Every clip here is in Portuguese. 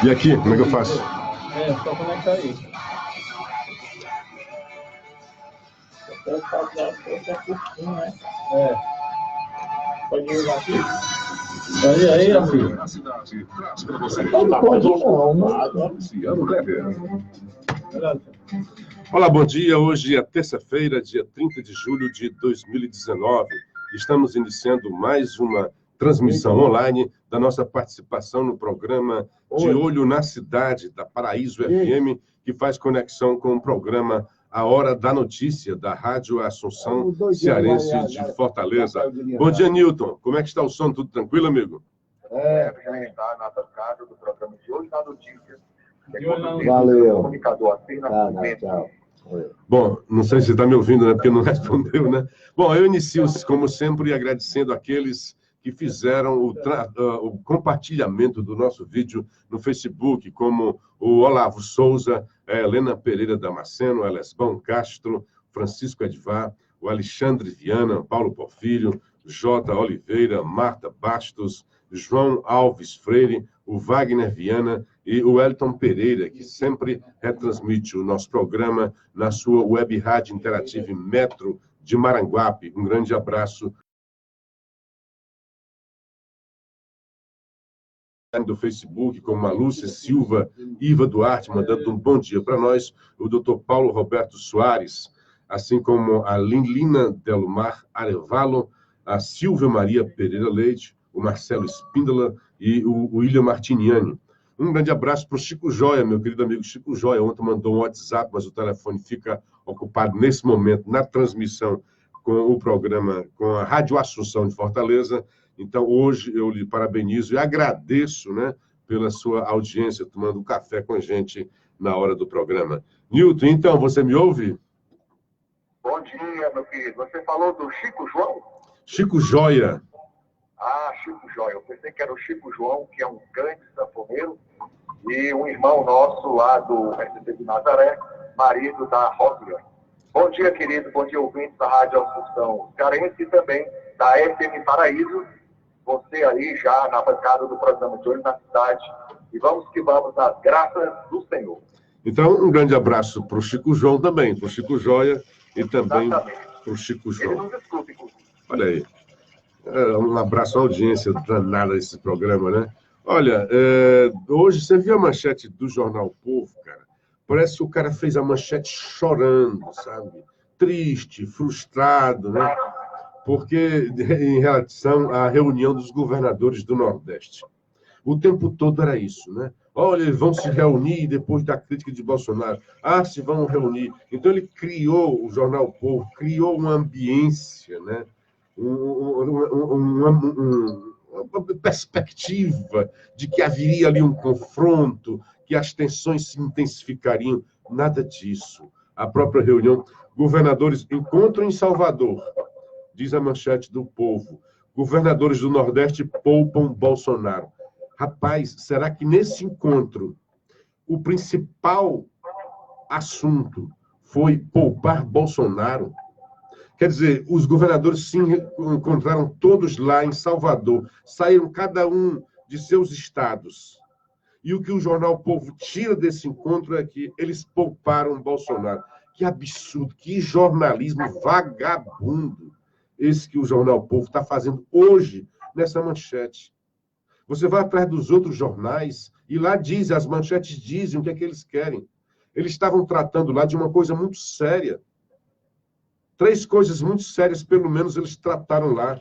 E aqui, como é que eu faço? Só conectar aí. Pode jogar aqui. Pode aí, amigo. Não pode não. Olá, bom dia. Hoje é terça-feira, dia 30 de julho de 2019. Estamos iniciando mais uma transmissão online da nossa participação no programa De Olho na Cidade, da Paraíso FM, que faz conexão com o programa A Hora da Notícia, da Rádio Assunção Cearense de Fortaleza. Bom dia, Newton. Como é que está o som? Tudo tranquilo, amigo? Já está na bancada do programa De Olho na Notícia. Valeu. Comunicador Tchau. Bom, não sei se você está me ouvindo, né? Porque não respondeu, né? Bom, eu inicio, como sempre, agradecendo aqueles que fizeram o compartilhamento do nosso vídeo no Facebook, como o Olavo Souza, a Helena Pereira Damasceno, a Lesbão Castro, Francisco Edvar, o Alexandre Viana, Paulo Porfírio, J. Oliveira, Marta Bastos, João Alves Freire, o Wagner Viana e o Elton Pereira, que sempre retransmite o nosso programa na sua web rádio interativa Metro de Maranguape. Um grande abraço. Do Facebook, como a Lúcia Silva, Iva Duarte, mandando um bom dia para nós, o Dr. Paulo Roberto Soares, assim como a Lina Delmar Arevalo, a Silvia Maria Pereira Leite, o Marcelo Espíndola e o William Martiniani. Um grande abraço para o Chico Joia, meu querido amigo Chico Joia. Ontem mandou um WhatsApp, mas o telefone fica ocupado nesse momento, na transmissão com o programa, com a Rádio Assunção de Fortaleza. Então, hoje eu lhe parabenizo e agradeço, né, pela sua audiência, tomando um café com a gente na hora do programa. Newton, então, você me ouve? Bom dia, meu querido. Você falou do Chico João? Chico Joia. Ah, Chico Joia. Eu pensei que era o Chico João, que é um grande sanfoneiro, e um irmão nosso lá do ST de Nazaré, marido da Rópia. Bom dia, querido. Bom dia, ouvintes da Rádio Assunção Cearense e também da FM Paraíso. Você aí já na bancada do programa De Olho na Cidade. E vamos que vamos nas graças do Senhor. Então, um grande abraço para o Chico João também, para o Chico Joia e também para o Chico João. Ele não desculpa, inclusive. Olha aí. Um abraço à audiência danada desse programa, né? Olha, hoje você viu a manchete do Jornal Povo, cara? Parece que o cara fez a manchete chorando, sabe? Triste, frustrado, né? Porque em relação à reunião dos governadores do Nordeste. O tempo todo era isso, né? Olha, eles vão se reunir depois da crítica de Bolsonaro. Ah, se vão reunir. Então ele criou, o Jornal Povo, criou uma ambiência, né? Uma perspectiva de que haveria ali um confronto, que as tensões se intensificariam. Nada disso. A própria reunião, governadores encontram em Salvador, diz a manchete do Povo. Governadores do Nordeste poupam Bolsonaro. Rapaz, será que nesse encontro o principal assunto foi poupar Bolsonaro? Quer dizer, os governadores se encontraram todos lá em Salvador, saíram cada um de seus estados. E o que o Jornal Povo tira desse encontro é que eles pouparam Bolsonaro. Que absurdo, que jornalismo vagabundo esse que o Jornal Povo está fazendo hoje nessa manchete. Você vai atrás dos outros jornais e lá diz, as manchetes dizem o que é que eles querem. Eles estavam tratando lá de uma coisa muito séria. 3 coisas muito sérias, pelo menos, eles trataram lá.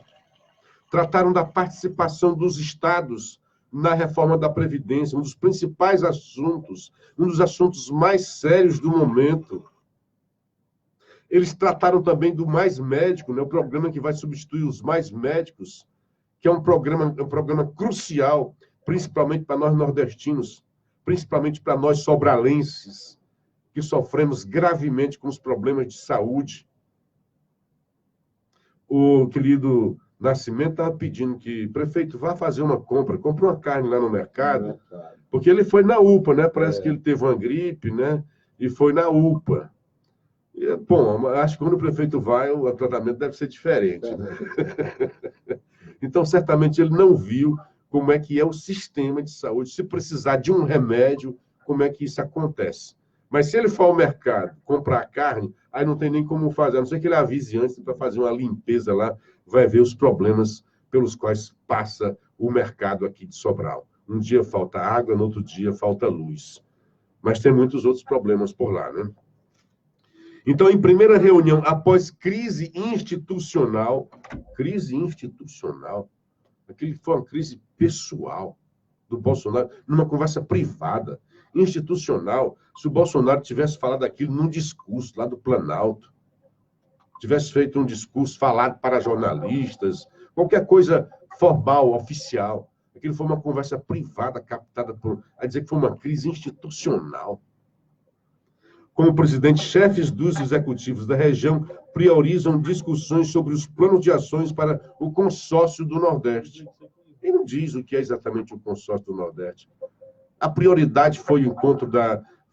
Trataram da participação dos estados na reforma da Previdência, um dos principais assuntos, um dos assuntos mais sérios do momento. Eles trataram também do Mais Médico, né, o programa que vai substituir os Mais Médicos, que é um programa crucial, principalmente para nós nordestinos, principalmente para nós sobralenses, que sofremos gravemente com os problemas de saúde. O querido Nascimento estava pedindo que, prefeito, vá fazer uma compra, compra uma carne lá no mercado, porque ele foi na UPA, né? Parece que ele teve uma gripe, né? E foi na UPA. E, bom, acho que quando o prefeito vai, o tratamento deve ser diferente, né? Então, certamente, ele não viu como é que é o sistema de saúde. Se precisar de um remédio, como é que isso acontece. Mas se ele for ao mercado comprar carne, aí não tem nem como fazer. A não ser que ele avise antes para fazer uma limpeza lá, vai ver os problemas pelos quais passa o mercado aqui de Sobral. Um dia falta água, no outro dia falta luz. Mas tem muitos outros problemas por lá, né? Então, em primeira reunião, após crise institucional, aquele foi uma crise pessoal do Bolsonaro, numa conversa privada, institucional, se o Bolsonaro tivesse falado aquilo num discurso lá do Planalto, tivesse feito um discurso falado para jornalistas, qualquer coisa formal, oficial, aquilo foi uma conversa privada, captada por... a dizer que foi uma crise institucional. Como presidente, chefes dos executivos da região priorizam discussões sobre os planos de ações para o consórcio do Nordeste. Ele não diz o que é exatamente o consórcio do Nordeste. A prioridade foi o encontro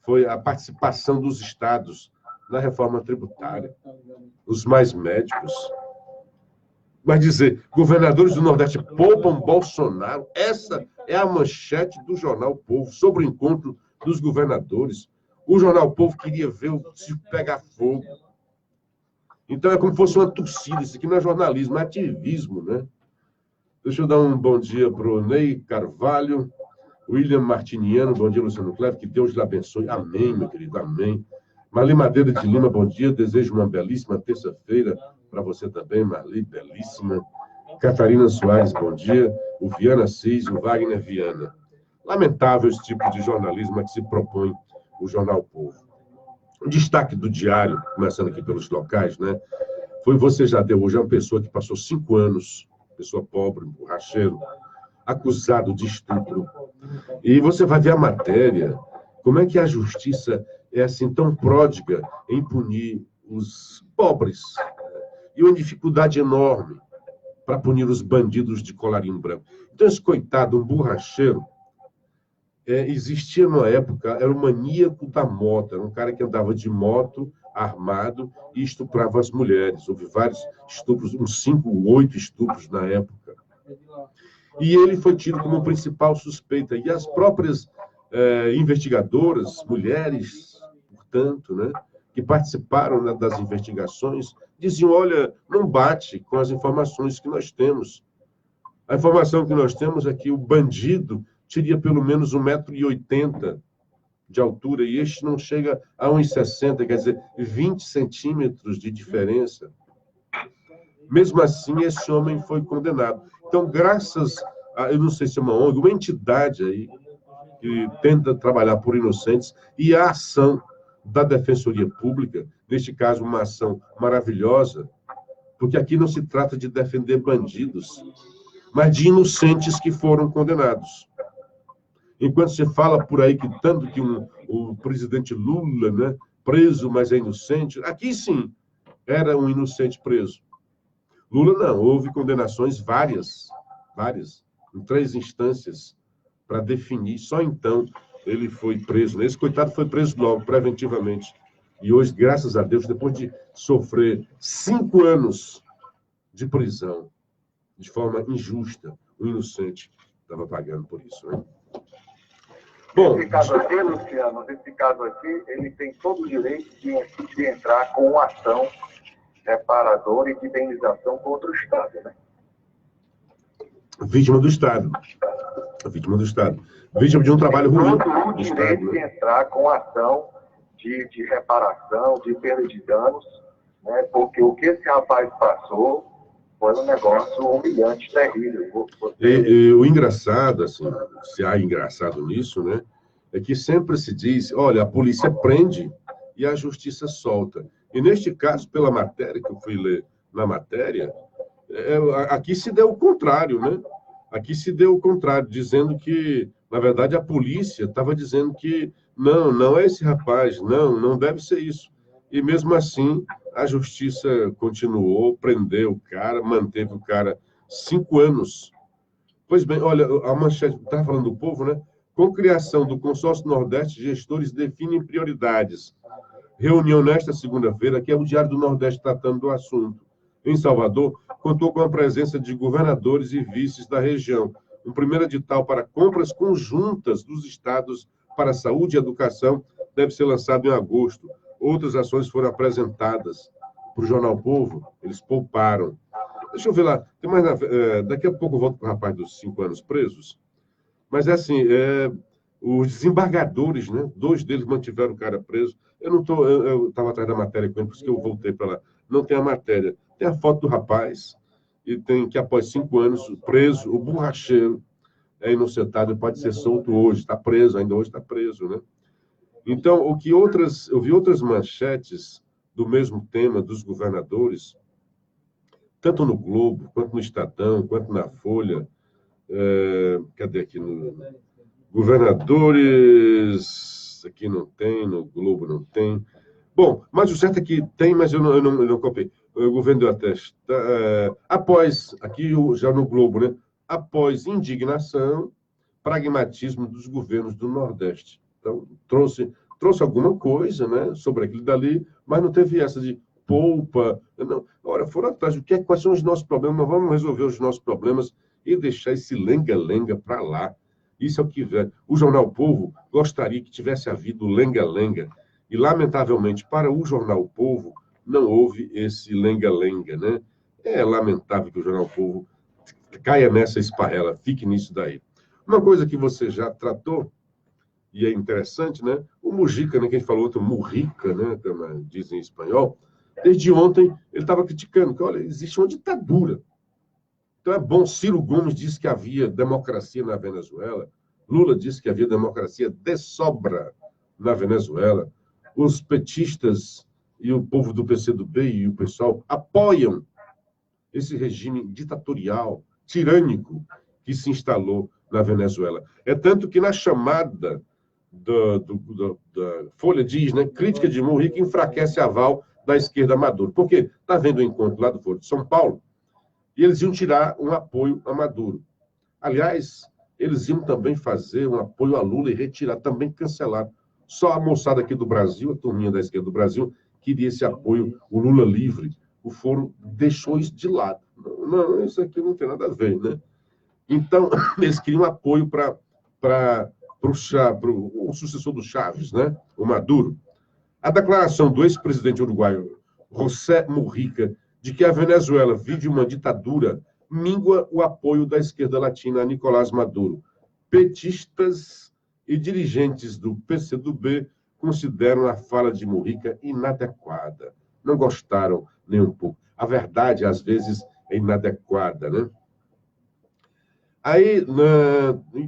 foi a participação dos estados na reforma tributária, os mais médicos. Mas dizer, governadores do Nordeste poupam Bolsonaro, essa é a manchete do jornal O Povo sobre o encontro dos governadores. O jornal O Povo queria ver o circo pegar fogo. Então é como se fosse uma torcida. Isso aqui não é jornalismo, é ativismo, né? Deixa eu dar um bom dia para o Ney Carvalho, William Martiniano, bom dia, Luciano Cleves, que Deus lhe abençoe. Amém, meu querido, amém. Marli Madeira de Lima, bom dia, desejo uma belíssima terça-feira para você também, Marli, belíssima. Catarina Soares, bom dia. O Viana Cis, o Wagner Viana. Lamentável esse tipo de jornalismo a que se propõe o Jornal O Povo. O destaque do diário, começando aqui pelos locais, né? Foi Você Já Deu Hoje, é uma pessoa que passou 5 anos, pessoa pobre, borracheiro, acusado de estupro. E você vai ver a matéria, como é que a justiça é assim tão pródiga em punir os pobres. E uma dificuldade enorme para punir os bandidos de colarinho branco. Então, esse coitado, um borracheiro, existia numa época, era o maníaco da moto, era um cara que andava de moto, armado, e estuprava as mulheres. Houve vários estupros, uns 5 ou 8 estupros na época. E ele foi tido como principal suspeita. E as próprias investigadoras, mulheres, portanto, né, que participaram, né, das investigações, diziam, olha, não bate com as informações que nós temos. A informação que nós temos é que o bandido teria pelo menos 1,80 m de altura, e este não chega a 1,60 m, quer dizer, 20 centímetros de diferença. Mesmo assim, esse homem foi condenado. Então, graças a, eu não sei se é uma ONG, uma entidade aí, que tenta trabalhar por inocentes, e a ação da Defensoria Pública, neste caso, uma ação maravilhosa, porque aqui não se trata de defender bandidos, mas de inocentes que foram condenados. Enquanto se fala por aí que tanto que o presidente Lula, né, preso, mas é inocente, aqui sim, era um inocente preso. Lula não, houve condenações várias, em 3 instâncias, para definir, só então ele foi preso. Esse coitado foi preso logo, preventivamente. E hoje, graças a Deus, depois de sofrer 5 anos de prisão, de forma injusta, o inocente estava pagando por isso, né? Bom, nesse caso aqui, Luciano, ele tem todo o direito de entrar com uma ação reparadora e de indenização contra o Estado, né? Vítima do Estado. Vítima do Estado. Vítima de um trabalho ruim do Estado, de entrar com ação de reparação, de perda de danos, né? Porque o que esse rapaz passou foi um negócio humilhante, terrível. E o engraçado, assim, se há engraçado nisso, né, é que sempre se diz, olha, a polícia prende e a justiça solta. E neste caso, pela matéria que eu fui ler na matéria, aqui se deu o contrário, né? Aqui se deu o contrário, dizendo que, na verdade, a polícia estava dizendo que não é esse rapaz, não deve ser isso. E mesmo assim, a justiça continuou, prendeu o cara, manteve o cara 5 anos. Pois bem, olha, a manchete, estava falando do povo, né? Com criação do Consórcio Nordeste, gestores definem prioridades. Reunião nesta segunda-feira, que é o Diário do Nordeste tratando do assunto. Em Salvador, contou com a presença de governadores e vices da região. Um primeiro edital para compras conjuntas dos estados para a saúde e educação deve ser lançado em agosto. Outras ações foram apresentadas para o Jornal Povo, eles pouparam. Deixa eu ver lá, tem mais daqui a pouco eu volto para o rapaz dos 5 anos presos, mas é assim, os desembargadores, né? 2 deles mantiveram o cara preso. Eu estava atrás da matéria com ele, por isso que eu voltei para lá. Não tem a matéria. Tem a foto do rapaz, e tem que, após 5 anos, preso, o borracheiro é inocentado e pode ser solto hoje. Está preso, ainda hoje está preso, né? Então, eu vi outras manchetes do mesmo tema dos governadores, tanto no Globo, quanto no Estadão, quanto na Folha. Cadê aqui? Governadores, aqui não tem, no Globo não tem. Bom, mas o certo é que tem, mas eu não copiei. O governo deu a testa. Após, aqui já no Globo, né? Após indignação, pragmatismo dos governos do Nordeste. Então, trouxe alguma coisa, né, sobre aquilo dali, mas não teve essa de poupa. Não. Ora, foram atrás do quais são os nossos problemas, vamos resolver os nossos problemas e deixar esse lenga-lenga para lá. Isso é o que vem. O Jornal Povo gostaria que tivesse havido lenga-lenga. E, lamentavelmente, para o Jornal Povo, não houve esse lenga-lenga, né? É lamentável que o Jornal Povo caia nessa esparrela, fique nisso daí. Uma coisa que você já tratou, e é interessante, né? O Mujica, né, que a gente falou, outro Murrica, né, como dizem em espanhol, desde ontem ele estava criticando que, olha, existe uma ditadura. Então é bom, Ciro Gomes disse que havia democracia na Venezuela, Lula disse que havia democracia de sobra na Venezuela, os petistas e o povo do PCdoB e o pessoal apoiam esse regime ditatorial, tirânico, que se instalou na Venezuela. É tanto que na chamada da Folha diz, né, crítica de Mujica enfraquece aval da esquerda a Maduro. Por quê? Está vendo o encontro lá do Foro de São Paulo, e eles iam tirar um apoio a Maduro. Aliás, eles iam também fazer um apoio a Lula e retirar, também cancelar. Só a moçada aqui do Brasil, a turminha da esquerda do Brasil, queria esse apoio, o Lula livre. O Foro deixou isso de lado. Não, isso aqui não tem nada a ver, né? Então, eles queriam apoio para o sucessor do Chaves, né? O Maduro. A declaração do ex-presidente uruguaio José Mujica de que a Venezuela vive uma ditadura mingua o apoio da esquerda latina a Nicolás Maduro. Petistas e dirigentes do PCdoB consideram a fala de Mujica inadequada. Não gostaram nem um pouco. A verdade, às vezes, é inadequada, né? Aí,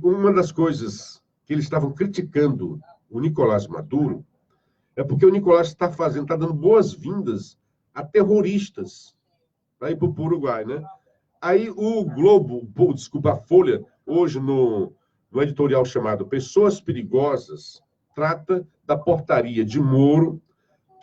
uma das coisas que eles estavam criticando o Nicolás Maduro é porque o Nicolás está dando boas-vindas a terroristas para ir para o Uruguai, né? Aí o Globo, a Folha, hoje no editorial chamado Pessoas Perigosas, trata da portaria de Moro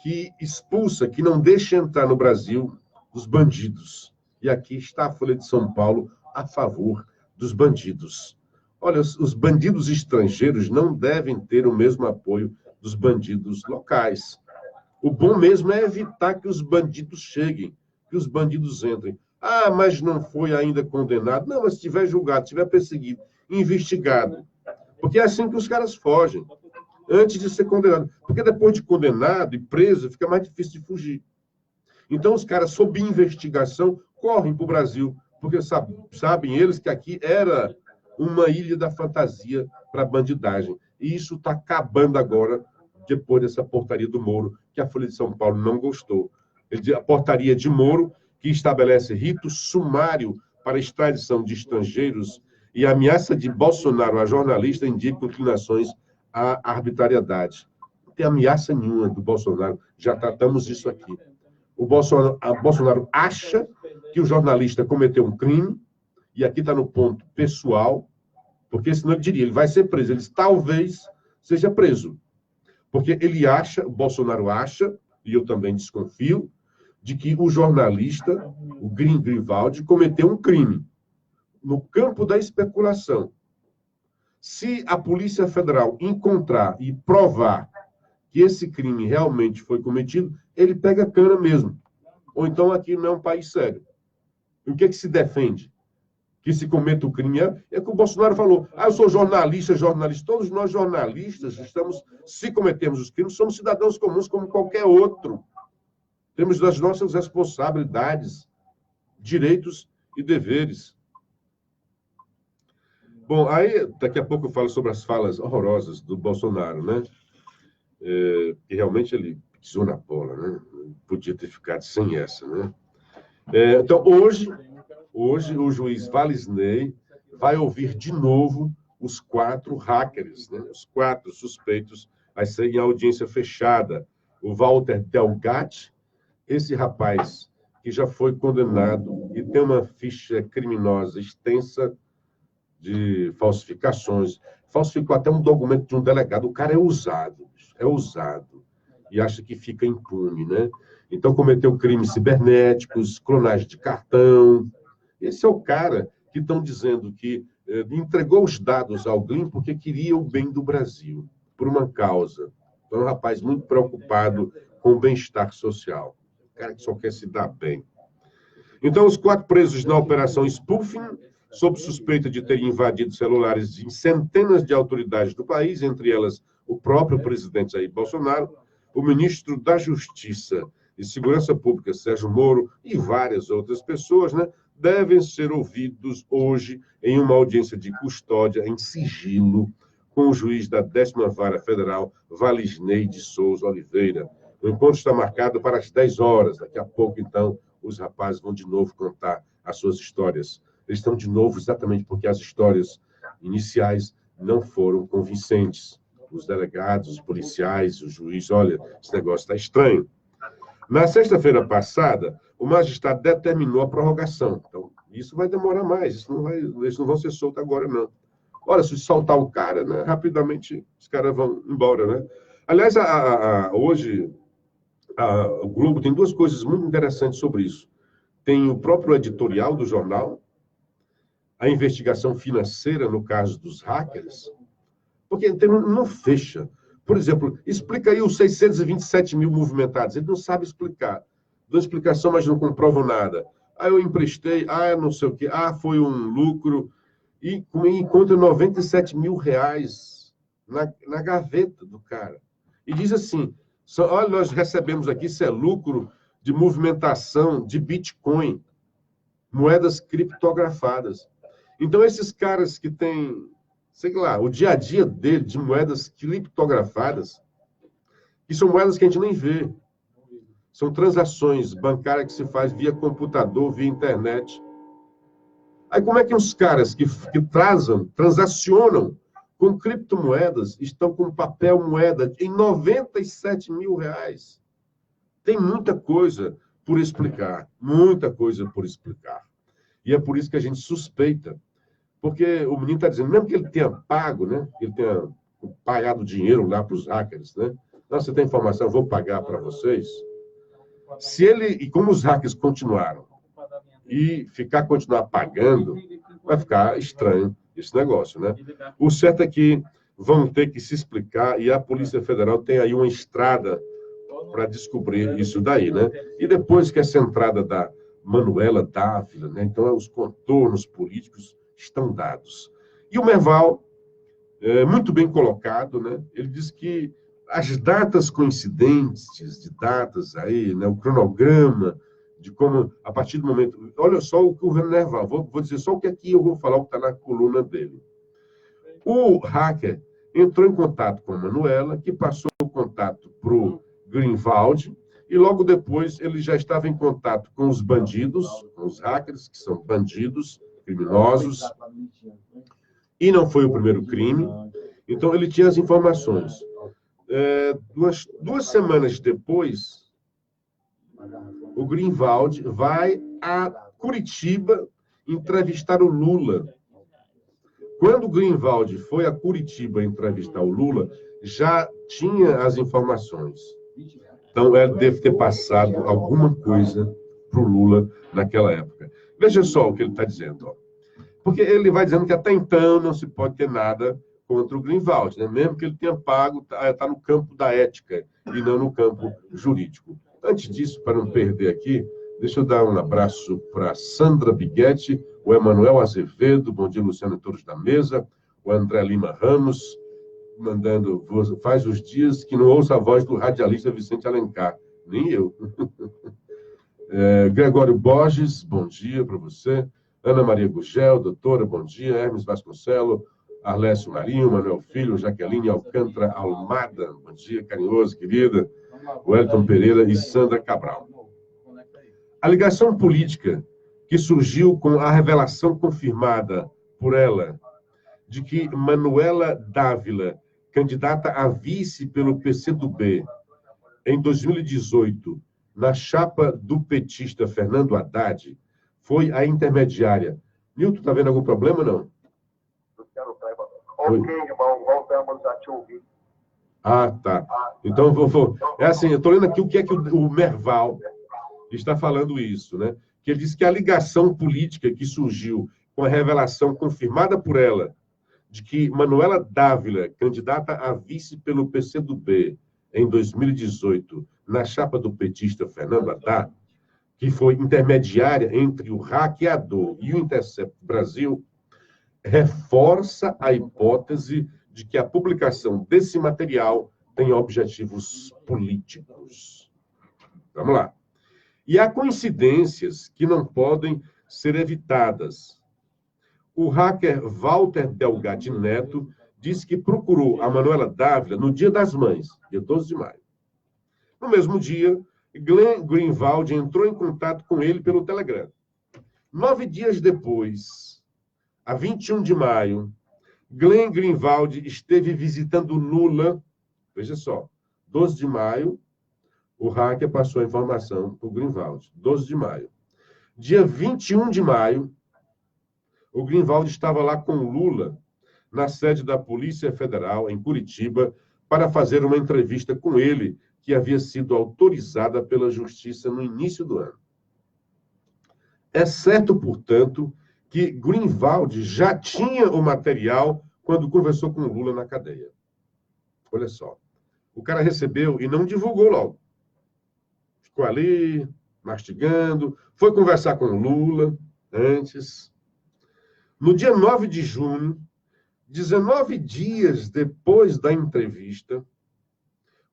que expulsa, que não deixa entrar no Brasil os bandidos. E aqui está a Folha de São Paulo a favor dos bandidos. Olha, os bandidos estrangeiros não devem ter o mesmo apoio dos bandidos locais. O bom mesmo é evitar que os bandidos cheguem, que os bandidos entrem. Ah, mas não foi ainda condenado. Não, mas se tiver julgado, se tiver perseguido, investigado. Porque é assim que os caras fogem, antes de ser condenado. Porque depois de condenado e preso, fica mais difícil de fugir. Então, os caras, sob investigação, correm para o Brasil, porque sabem eles que aqui era uma ilha da fantasia para a bandidagem. E isso está acabando agora, depois dessa portaria do Moro, que a Folha de São Paulo não gostou. A portaria de Moro, que estabelece rito sumário para extradição de estrangeiros e a ameaça de Bolsonaro a jornalista indica inclinações à arbitrariedade. Não tem ameaça nenhuma do Bolsonaro, já tratamos isso aqui. O Bolsonaro acha que o jornalista cometeu um crime, e aqui está no ponto pessoal, porque senão ele diria, ele vai ser preso, ele talvez seja preso. Porque ele acha, o Bolsonaro acha, e eu também desconfio, de que o jornalista, o Grivaldi, cometeu um crime no campo da especulação. Se a Polícia Federal encontrar e provar que esse crime realmente foi cometido, ele pega a cana mesmo. Ou então aqui não é um país sério. E o que é que se defende? que se cometa o crime. É que o Bolsonaro falou, eu sou jornalista. Todos nós jornalistas se cometemos os crimes, somos cidadãos comuns como qualquer outro. Temos as nossas responsabilidades, direitos e deveres. Bom, aí daqui a pouco eu falo sobre as falas horrorosas do Bolsonaro, né? Que realmente ele pisou na bola, né? Podia ter ficado sem essa, né? Então, hoje o juiz Valisney vai ouvir de novo os 4 hackers, né? Os 4 suspeitos, vai ser em audiência fechada. O Walter Delgatti, esse rapaz que já foi condenado e tem uma ficha criminosa extensa de falsificações, falsificou até um documento de um delegado. O cara é ousado, e acha que fica impune, né? Então, cometeu crimes cibernéticos, clonagem de cartão. Esse é o cara que estão dizendo que entregou os dados ao Glim porque queria o bem do Brasil, por uma causa. Então, é um rapaz muito preocupado com o bem-estar social. O cara que só quer se dar bem. Então, os 4 presos na operação Spoofing, sob suspeita de terem invadido celulares em centenas de autoridades do país, entre elas o próprio presidente Jair Bolsonaro, o ministro da Justiça e Segurança Pública, Sérgio Moro, e várias outras pessoas, né, devem ser ouvidos hoje em uma audiência de custódia em sigilo com o juiz da 10ª Vara Federal, Valisney de Souza Oliveira. O encontro está marcado para as 10 horas. Daqui a pouco, então, os rapazes vão de novo contar as suas histórias. Eles estão de novo exatamente porque as histórias iniciais não foram convincentes. Os delegados, os policiais, o juiz, olha, esse negócio está estranho. Na sexta-feira passada, o magistrado determinou a prorrogação. Então, isso vai demorar mais, eles não vão ser soltos agora, não. Olha, se soltar o cara, né, rapidamente os caras vão embora, né? Aliás, hoje, o Globo tem 2 coisas muito interessantes sobre isso. Tem o próprio editorial do jornal, a investigação financeira no caso dos hackers, porque não fecha. Por exemplo, explica aí os 627 mil movimentados. Ele não sabe explicar. Dou explicação, mas não comprovam nada. Eu emprestei, não sei o quê, foi um lucro, e encontra 97 mil reais na gaveta do cara. E diz assim, olha, nós recebemos aqui, isso é lucro de movimentação de Bitcoin, moedas criptografadas. Então, esses caras que têm, sei lá, o dia a dia dele de moedas criptografadas, que são moedas que a gente nem vê. São transações bancárias que se faz via computador, via internet. Aí como é que os caras que transacionam com criptomoedas estão com papel moeda em 97 mil reais? Tem muita coisa por explicar, muita coisa por explicar. E é por isso que a gente suspeita. Porque o menino está dizendo, mesmo que ele tenha pago, né? Ele tenha pagado dinheiro lá para os hackers, né? Você tem informação, eu vou pagar para vocês. E como os hackers continuaram e continuar pagando, vai ficar estranho esse negócio, né? O certo é que vão ter que se explicar e a Polícia Federal tem aí uma estrada para descobrir isso daí, né? E depois que essa entrada da Manuela Dávila, né? Então os contornos políticos estão dados. E o Merval, muito bem colocado, né? Ele diz que as datas coincidentes de datas aí, né? O cronograma de como, a partir do momento... Olha só o que o Merval, vou dizer só o que aqui eu vou falar, o que está na coluna dele. O hacker entrou em contato com a Manuela, que passou o contato para o Greenwald, e logo depois ele já estava em contato com os bandidos, com os hackers, que são bandidos, criminosos, e não foi o primeiro crime. Então, ele tinha as informações. Duas semanas depois, o Greenwald vai a Curitiba entrevistar o Lula. Quando o Greenwald foi a Curitiba entrevistar o Lula, já tinha as informações. Então, ele deve ter passado alguma coisa para o Lula naquela época. Veja só o que ele está dizendo. Ó. Porque ele vai dizendo que até então não se pode ter nada contra o Greenwald, né? Mesmo que ele tenha pago, está no campo da ética e não no campo jurídico. Antes disso, para não perder aqui, deixa eu dar um abraço para Sandra Biguetti, O Emanuel Azevedo, bom dia, Luciano e todos da mesa. O André Lima Ramos, mandando, faz os dias que não ouço a voz do radialista Vicente Alencar. Nem eu. Gregório Borges, bom dia para você. Ana Maria Gugel, doutora, bom dia. Hermes Vasconcelo, Arlécio Marinho, Manuel Filho, Jaqueline Alcântara Almada, bom dia, carinhoso, querida. Wellington Pereira e Sandra Cabral. A ligação política que surgiu com a revelação confirmada por ela de que Manuela Dávila, candidata a vice pelo PCdoB em 2018, na chapa do petista Fernando Haddad, foi a intermediária. Nilton, está vendo algum problema, não? Ok, irmão, voltamos a te ouvir. Ah, tá. Então, é assim, eu estou lendo aqui o que é que o Merval está falando isso, né? Que ele diz que a ligação política que surgiu com a revelação confirmada por ela de que Manuela Dávila, candidata a vice pelo PCdoB em 2018, na chapa do petista Fernando Haddad, que foi intermediária entre o hackeador e o Intercept Brasil, reforça a hipótese de que a publicação desse material tem objetivos políticos. Vamos lá. E há coincidências que não podem ser evitadas. O hacker Walter Delgatti Neto disse que procurou a Manuela Dávila no Dia das Mães, dia 12 de maio. No mesmo dia, Glenn Greenwald entrou em contato com ele pelo Telegram. 9 dias depois, a 21 de maio, Glenn Greenwald esteve visitando Lula. Veja só, 12 de maio, o hacker passou a informação para o Greenwald. 12 de maio. Dia 21 de maio, o Greenwald estava lá com Lula, na sede da Polícia Federal, em Curitiba, para fazer uma entrevista com ele, que havia sido autorizada pela Justiça no início do ano. É certo, portanto, que Greenwald já tinha o material quando conversou com Lula na cadeia. Olha só. O cara recebeu e não divulgou logo. Ficou ali, mastigando, foi conversar com Lula antes. No dia 9 de junho, 19 dias depois da entrevista,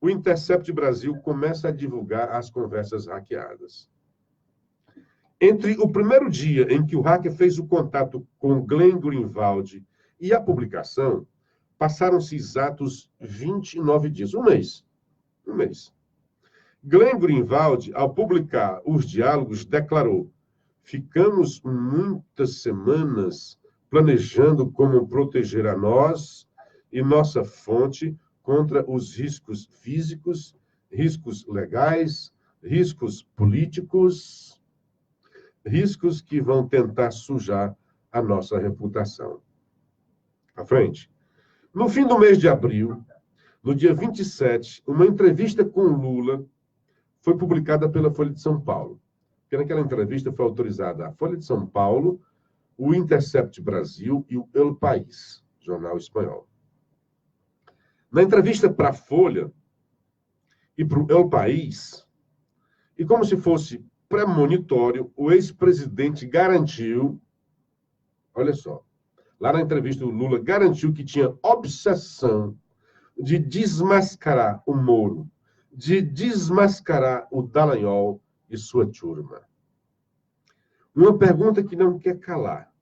o Intercept Brasil começa a divulgar as conversas hackeadas. Entre o primeiro dia em que o hacker fez o contato com Glenn Greenwald e a publicação, passaram-se exatos 29 dias, um mês. Um mês. Glenn Greenwald, ao publicar os diálogos, declarou: ficamos muitas semanas planejando como proteger a nós e nossa fonte contra os riscos físicos, riscos legais, riscos políticos, riscos que vão tentar sujar a nossa reputação. À frente. No fim do mês de abril, no dia 27, uma entrevista com Lula foi publicada pela Folha de São Paulo. Porque naquela entrevista foi autorizada a Folha de São Paulo, o Intercept Brasil e o El País, jornal espanhol. Na entrevista para a Folha e para o El País, e como se fosse premonitório, o ex-presidente garantiu, olha só, lá na entrevista o Lula garantiu que tinha obsessão de desmascarar o Moro, de desmascarar o Dallagnol e sua turma. Uma pergunta que não quer calar.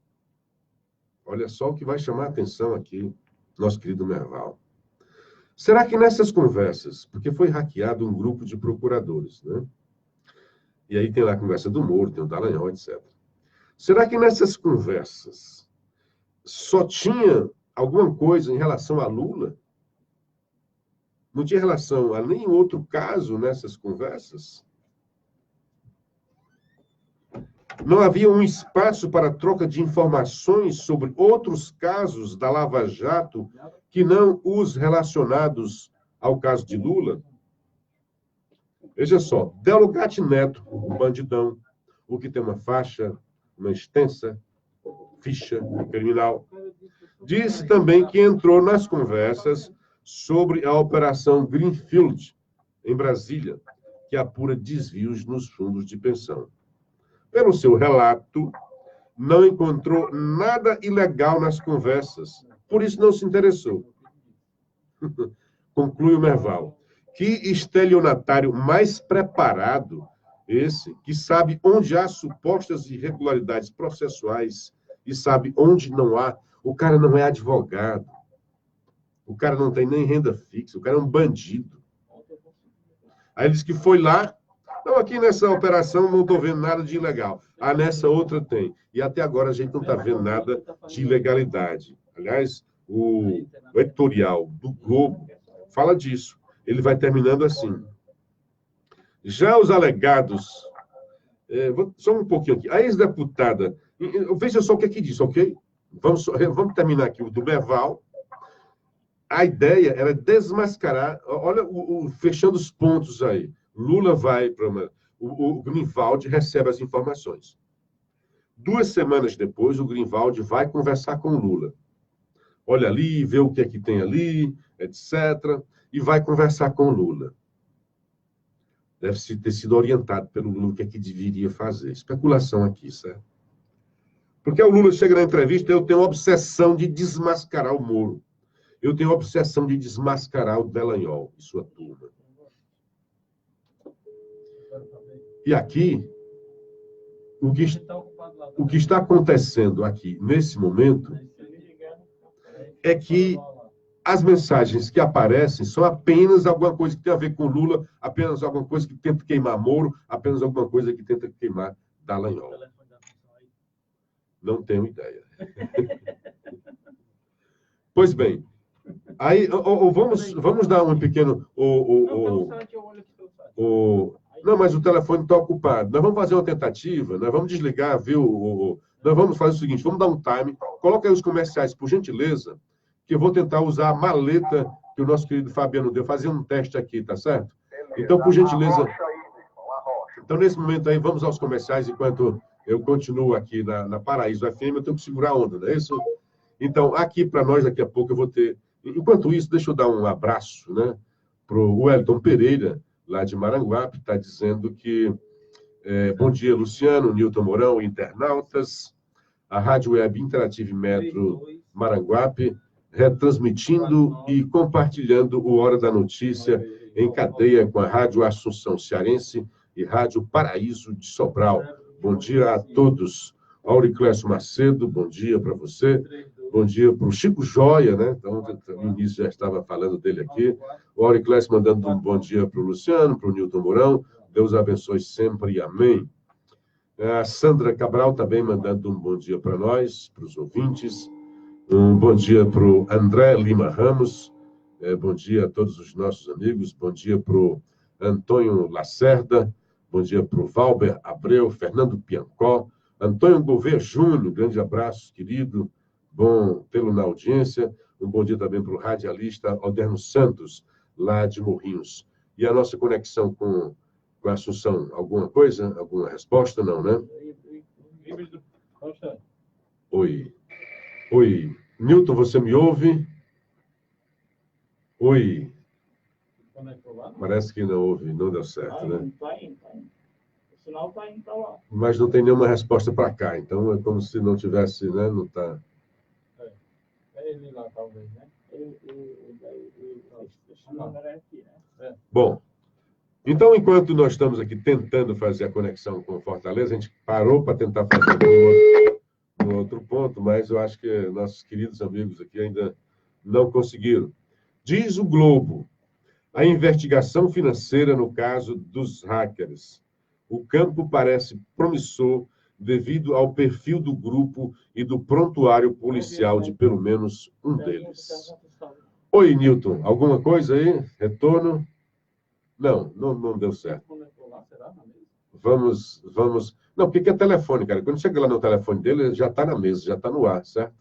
Olha só o que vai chamar a atenção aqui, nosso querido Merval. Será que nessas conversas, porque foi hackeado um grupo de procuradores, né? E aí tem lá a conversa do Moro, tem o Dallagnol, etc. Será que nessas conversas só tinha alguma coisa em relação a Lula? Não tinha relação a nenhum outro caso nessas conversas? Não havia um espaço para troca de informações sobre outros casos da Lava Jato que não os relacionados ao caso de Lula? Veja só, Delgatti Neto, o bandidão, o que tem uma faixa, uma extensa ficha criminal, disse também que entrou nas conversas sobre a Operação Greenfield, em Brasília, que apura desvios nos fundos de pensão. Pelo seu relato, não encontrou nada ilegal nas conversas, por isso não se interessou. Conclui o Merval. Que estelionatário mais preparado esse, que sabe onde há supostas irregularidades processuais e sabe onde não há. O cara não é advogado. O cara não tem nem renda fixa. O cara é um bandido. Aí ele diz que foi lá. Não, aqui nessa operação não estou vendo nada de ilegal. Ah, nessa outra tem. E até agora a gente não está vendo nada de ilegalidade. Aliás, o editorial do Globo fala disso. Ele vai terminando assim. Já os alegados... só um pouquinho aqui. A ex-deputada... Veja só o que aqui diz, ok? Vamos terminar aqui o do Merval. A ideia era desmascarar... Olha, fechando os pontos aí. Lula vai para... O Greenwald recebe as informações. 2 semanas depois, o Greenwald vai conversar com o Lula. Olha ali, vê o que é que tem ali, etc. E vai conversar com o Lula. Deve ter sido orientado pelo Lula o que é que deveria fazer. Especulação aqui, certo? Porque o Lula chega na entrevista, eu tenho a obsessão de desmascarar o Moro. Eu tenho a obsessão de desmascarar o Dallagnol e sua turma. E aqui, o que está acontecendo aqui, nesse momento, é que as mensagens que aparecem são apenas alguma coisa que tem a ver com Lula, apenas alguma coisa que tenta queimar Moro, apenas alguma coisa que tenta queimar Dallagnol. Não tenho ideia. Pois bem, aí vamos dar um pequeno... Não, mas o telefone está ocupado. Nós vamos fazer uma tentativa, nós vamos desligar, viu? Nós vamos fazer o seguinte, vamos dar um time, coloca aí os comerciais, por gentileza, que eu vou tentar usar a maleta que o nosso querido Fabiano deu, fazer um teste aqui, tá certo? Então, por gentileza... Então, nesse momento aí, vamos aos comerciais, enquanto eu continuo aqui na Paraíso FM, eu tenho que segurar a onda, não é isso? Então, aqui para nós, daqui a pouco, eu vou ter... Enquanto isso, deixa eu dar um abraço, né, para o Wellington Pereira, lá de Maranguape, está dizendo que... bom dia, Luciano, Nilton Mourão, internautas, a Rádio Web Interative Metro Maranguape, retransmitindo e compartilhando o Hora da Notícia em cadeia com a Rádio Assunção Cearense e Rádio Paraíso de Sobral. Bom dia a todos. Auriclésio Macedo, bom dia para você. Bom dia para o Chico Joia, né? Então, no início já estava falando dele aqui. O Auriclésio mandando um bom dia para o Luciano, para o Nilton Mourão. Deus abençoe sempre, amém. A Sandra Cabral também mandando um bom dia para nós, para os ouvintes. Um bom dia para o André Lima Ramos. Bom dia a todos os nossos amigos. Bom dia para o Antônio Lacerda. Bom dia para o Valber Abreu, Fernando Piancó. Antônio Gouveia Júnior, grande abraço, querido. Bom tê-lo na audiência. Um bom dia também para o radialista Alderno Santos, lá de Morrinhos. E a nossa conexão com a Assunção, alguma coisa? Alguma resposta? Não, né? Oi. Oi. Nilton, você me ouve? Oi. Parece que não ouve, não deu certo, né? Tá indo. O sinal tá indo para lá. Mas não tem nenhuma resposta para cá, então é como se não tivesse, né? Não está. É ele lá, talvez, né? Esse número é aqui, né? Bom, então, enquanto nós estamos aqui tentando fazer a conexão com Fortaleza, a gente parou para tentar fazer um outro ponto, mas eu acho que nossos queridos amigos aqui ainda não conseguiram. Diz o Globo, a investigação financeira no caso dos hackers. O campo parece promissor devido ao perfil do grupo e do prontuário policial de pelo menos um deles. Oi, Nilton, alguma coisa aí? Retorno? Não deu certo. Vamos... Não, porque é telefone, cara. Quando chega lá no telefone dele, já está na mesa, já está no ar, certo?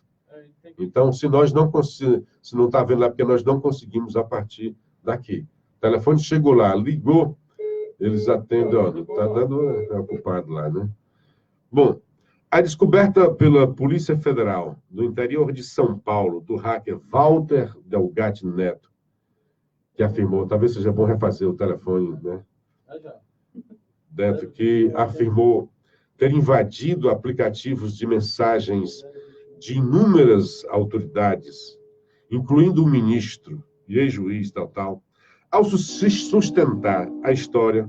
Então, se nós não se não está vendo lá, porque nós não conseguimos a partir daqui. O telefone chegou lá, ligou, eles atendem, ó, está dando ocupado lá, né? Bom, a descoberta pela Polícia Federal no interior de São Paulo do hacker Walter Delgatti Neto, que afirmou, talvez seja bom refazer o telefone, né? Neto, que afirmou ter invadido aplicativos de mensagens de inúmeras autoridades, incluindo o ministro e ex-juiz, tal. Ao sustentar a história,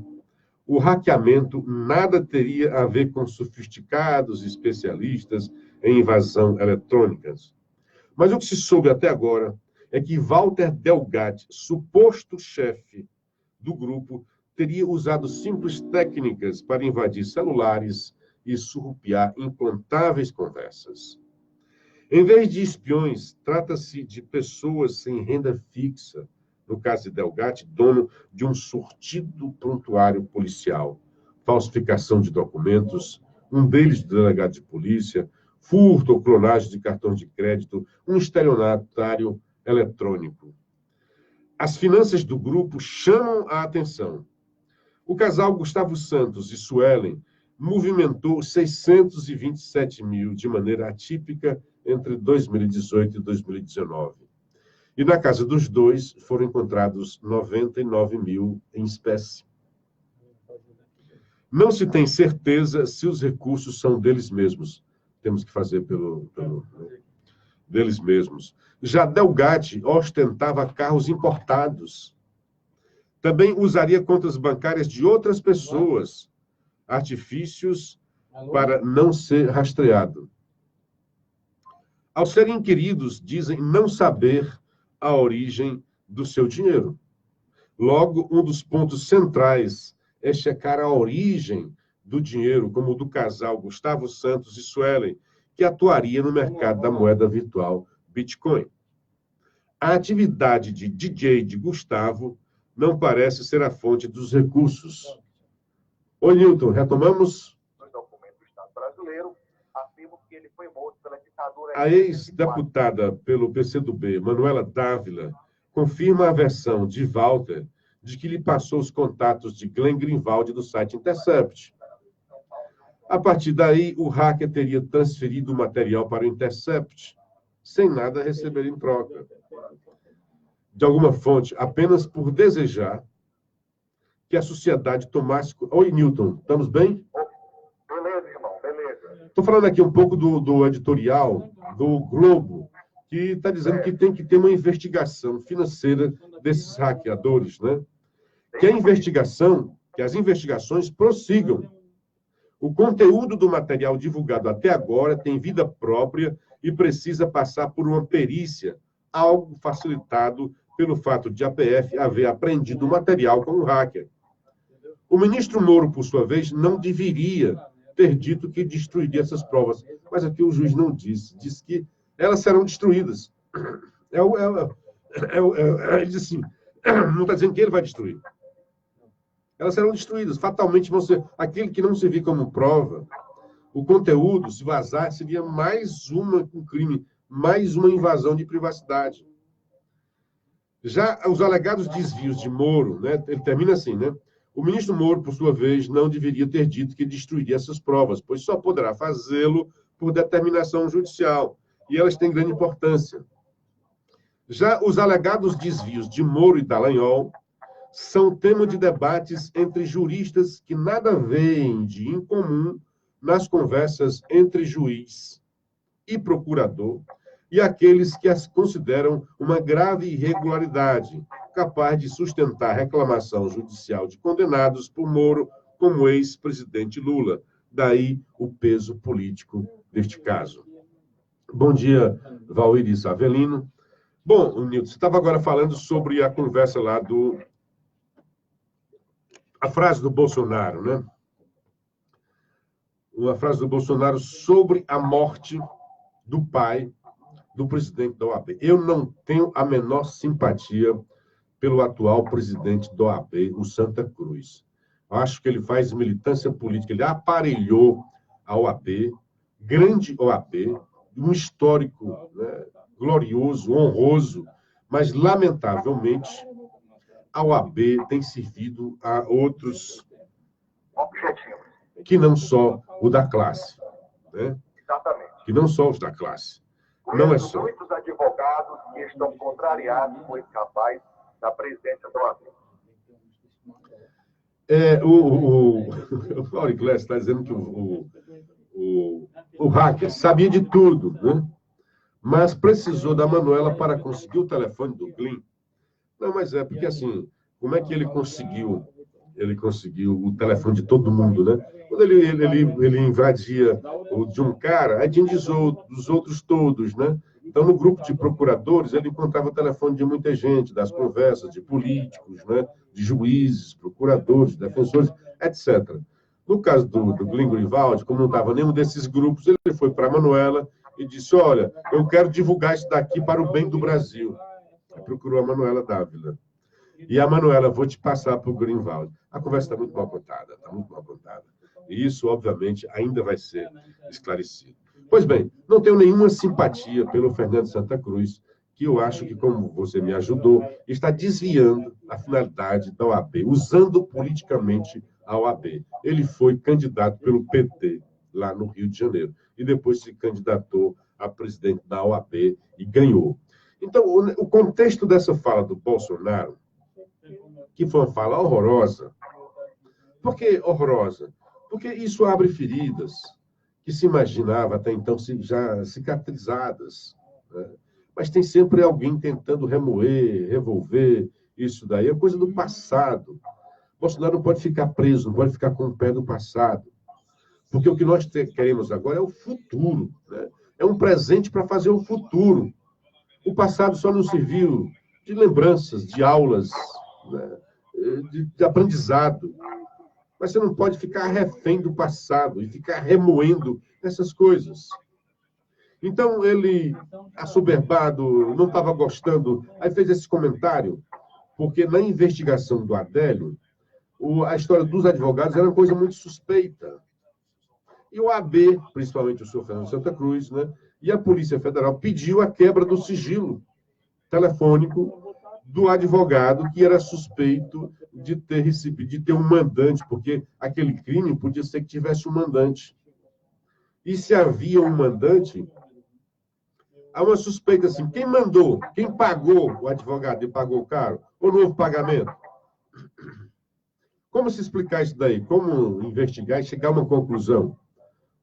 o hackeamento nada teria a ver com sofisticados especialistas em invasão eletrônica. Mas o que se soube até agora é que Walter Delgatti, suposto chefe do grupo, teria usado simples técnicas para invadir celulares e surrupiar incontáveis conversas. Em vez de espiões, trata-se de pessoas sem renda fixa, no caso de Delgatti, dono de um surtido prontuário policial, falsificação de documentos, um deles de delegado de polícia, furto ou clonagem de cartões de crédito, um estelionatário eletrônico. As finanças do grupo chamam a atenção. O casal Gustavo Santos e Suelen movimentou 627 mil de maneira atípica entre 2018 e 2019. E na casa dos dois foram encontrados 99 mil em espécie. Não se tem certeza se os recursos são deles mesmos. Temos que fazer deles mesmos. Já Delgatti ostentava carros importados. Também usaria contas bancárias de outras pessoas, artifícios para não ser rastreado. Ao serem inquiridos, dizem não saber a origem do seu dinheiro. Logo, um dos pontos centrais é checar a origem do dinheiro, como o do casal Gustavo Santos e Suelen, que atuaria no mercado da moeda virtual Bitcoin. A atividade de DJ de Gustavo não parece ser a fonte dos recursos. Oi, Newton, retomamos? No documento do Estado brasileiro, afirma que ele foi morto pela ditadura. A ex-deputada pelo PCdoB, Manuela Dávila, confirma a versão de Walter de que lhe passou os contatos de Glenn Greenwald do site Intercept. A partir daí, o hacker teria transferido o material para o Intercept, sem nada receber em troca. De alguma fonte, apenas por desejar que a sociedade tomasse... Oi, Newton, estamos bem? Beleza, irmão, beleza. Estou falando aqui um pouco do editorial do Globo, que está dizendo que tem que ter uma investigação financeira desses hackeadores, né? Que as investigações prossigam. O conteúdo do material divulgado até agora tem vida própria e precisa passar por uma perícia, algo facilitado pelo fato de a PF haver apreendido o material com o hacker. O ministro Moro, por sua vez, não deveria ter dito que destruiria essas provas, mas aqui o juiz não disse. Disse que elas serão destruídas. Ele disse assim, não está dizendo que ele vai destruir. Elas serão destruídas. Fatalmente vão ser... Aquele que não servir como prova, o conteúdo, se vazar, seria mais um crime, mais uma invasão de privacidade. Já os alegados desvios de Moro, né, ele termina assim, né? O ministro Moro, por sua vez, não deveria ter dito que destruiria essas provas, pois só poderá fazê-lo por determinação judicial, e elas têm grande importância. Já os alegados desvios de Moro e Dallagnol são tema de debates entre juristas que nada veem de incomum nas conversas entre juiz e procurador e aqueles que as consideram uma grave irregularidade, capaz de sustentar reclamação judicial de condenados por Moro, como ex-presidente Lula. Daí o peso político deste caso. Bom dia, Valíris Avelino. Bom, Nilton, você estava agora falando sobre a conversa lá a frase do Bolsonaro, né? Uma frase do Bolsonaro sobre a morte do pai do presidente da OAB. Eu não tenho a menor simpatia pelo atual presidente da OAB, o Santa Cruz. Eu acho que ele faz militância política, ele aparelhou a OAB, grande OAB, um histórico, né, glorioso, honroso, mas, lamentavelmente, a OAB tem servido a outros Objetivos. que não só o da classe. Né? Exatamente. Que não só os da classe. Não é só. Muitos advogados que estão contrariados com esse rapaz da presidência da OAB. O Mauro Iglesias está dizendo que o hacker sabia de tudo, né? Mas precisou da Manuela para conseguir o telefone do Glyn. Não, mas é porque assim, como é que ele conseguiu? Ele conseguiu o telefone de todo mundo, né? Quando ele invadia o de um cara, aí tinha dos outros todos, né? Então, no grupo de procuradores, ele encontrava o telefone de muita gente, das conversas, de políticos, né? De juízes, procuradores, defensores, etc. No caso do Glyn Greenwald, como não estava nenhum desses grupos, ele foi para a Manuela e disse, olha, eu quero divulgar isso daqui para o bem do Brasil. Aí procurou a Manuela Dávila. E a Manuela, vou te passar para o Greenwald. A conversa está muito mal contada, está muito mal contada. E isso, obviamente, ainda vai ser esclarecido. Pois bem, não tenho nenhuma simpatia pelo Fernando Santa Cruz, que eu acho que, como você me ajudou, está desviando a finalidade da OAB, usando politicamente a OAB. Ele foi candidato pelo PT, lá no Rio de Janeiro, e depois se candidatou a presidente da OAB e ganhou. Então, o contexto dessa fala do Bolsonaro, que foi uma fala horrorosa. Por que horrorosa? Porque isso abre feridas que se imaginava até então já cicatrizadas, né? Mas tem sempre alguém tentando remoer, revolver isso daí. É coisa do passado. Bolsonaro não pode ficar preso, não pode ficar com o pé do passado. Porque o que nós queremos agora é o futuro, né? É um presente para fazer o futuro. O passado só nos serviu de lembranças, de aulas, né? De aprendizado. Mas você não pode ficar refém do passado e ficar remoendo essas coisas. Então, ele, assoberbado, não estava gostando, aí fez esse comentário, porque na investigação do Adélio, a história dos advogados era uma coisa muito suspeita. E o AB, principalmente o senhor Fernando Santa Cruz, né, e a Polícia Federal pediu a quebra do sigilo telefônico do advogado que era suspeito de ter recebido, de ter um mandante, porque aquele crime podia ser que tivesse um mandante. E se havia um mandante, há uma suspeita assim, quem mandou, quem pagou o advogado e pagou caro, ou não houve pagamento? Como se explicar isso daí? Como investigar e chegar a uma conclusão?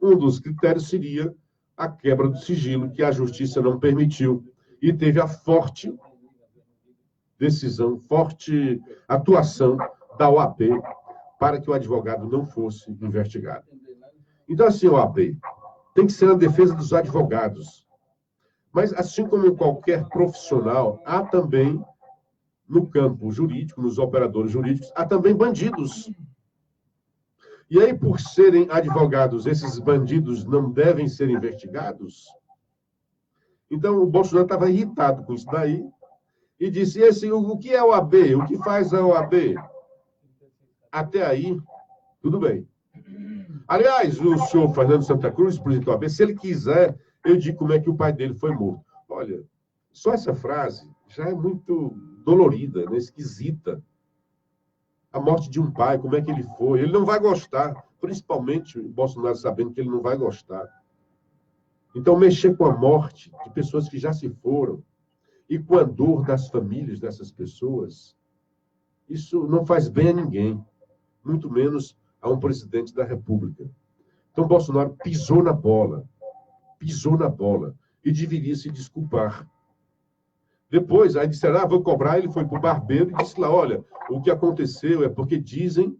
Um dos critérios seria a quebra do sigilo, que a justiça não permitiu, e teve a forte decisão, forte atuação da OAB para que o advogado não fosse investigado. Então, assim, OAB tem que ser a defesa dos advogados. Mas, assim como em qualquer profissional, há também, no campo jurídico, nos operadores jurídicos, há também bandidos. E aí, por serem advogados, esses bandidos não devem ser investigados? Então, o Bolsonaro estava irritado com isso daí, e disse, o que é a OAB? O que faz a OAB? Até aí, tudo bem. Aliás, o senhor Fernando Santa Cruz, presidente da OAB, se ele quiser, eu digo como é que o pai dele foi morto. Olha, só essa frase já é muito dolorida, né? Esquisita. A morte de um pai, como é que ele foi? Ele não vai gostar, principalmente o Bolsonaro sabendo que ele não vai gostar. Então, mexer com a morte de pessoas que já se foram, e com a dor das famílias dessas pessoas, isso não faz bem a ninguém, muito menos a um presidente da República. Então, Bolsonaro pisou na bola, e deveria se desculpar. Depois, aí disseram, vou cobrar, ele foi para o barbeiro e disse lá, olha, o que aconteceu é porque dizem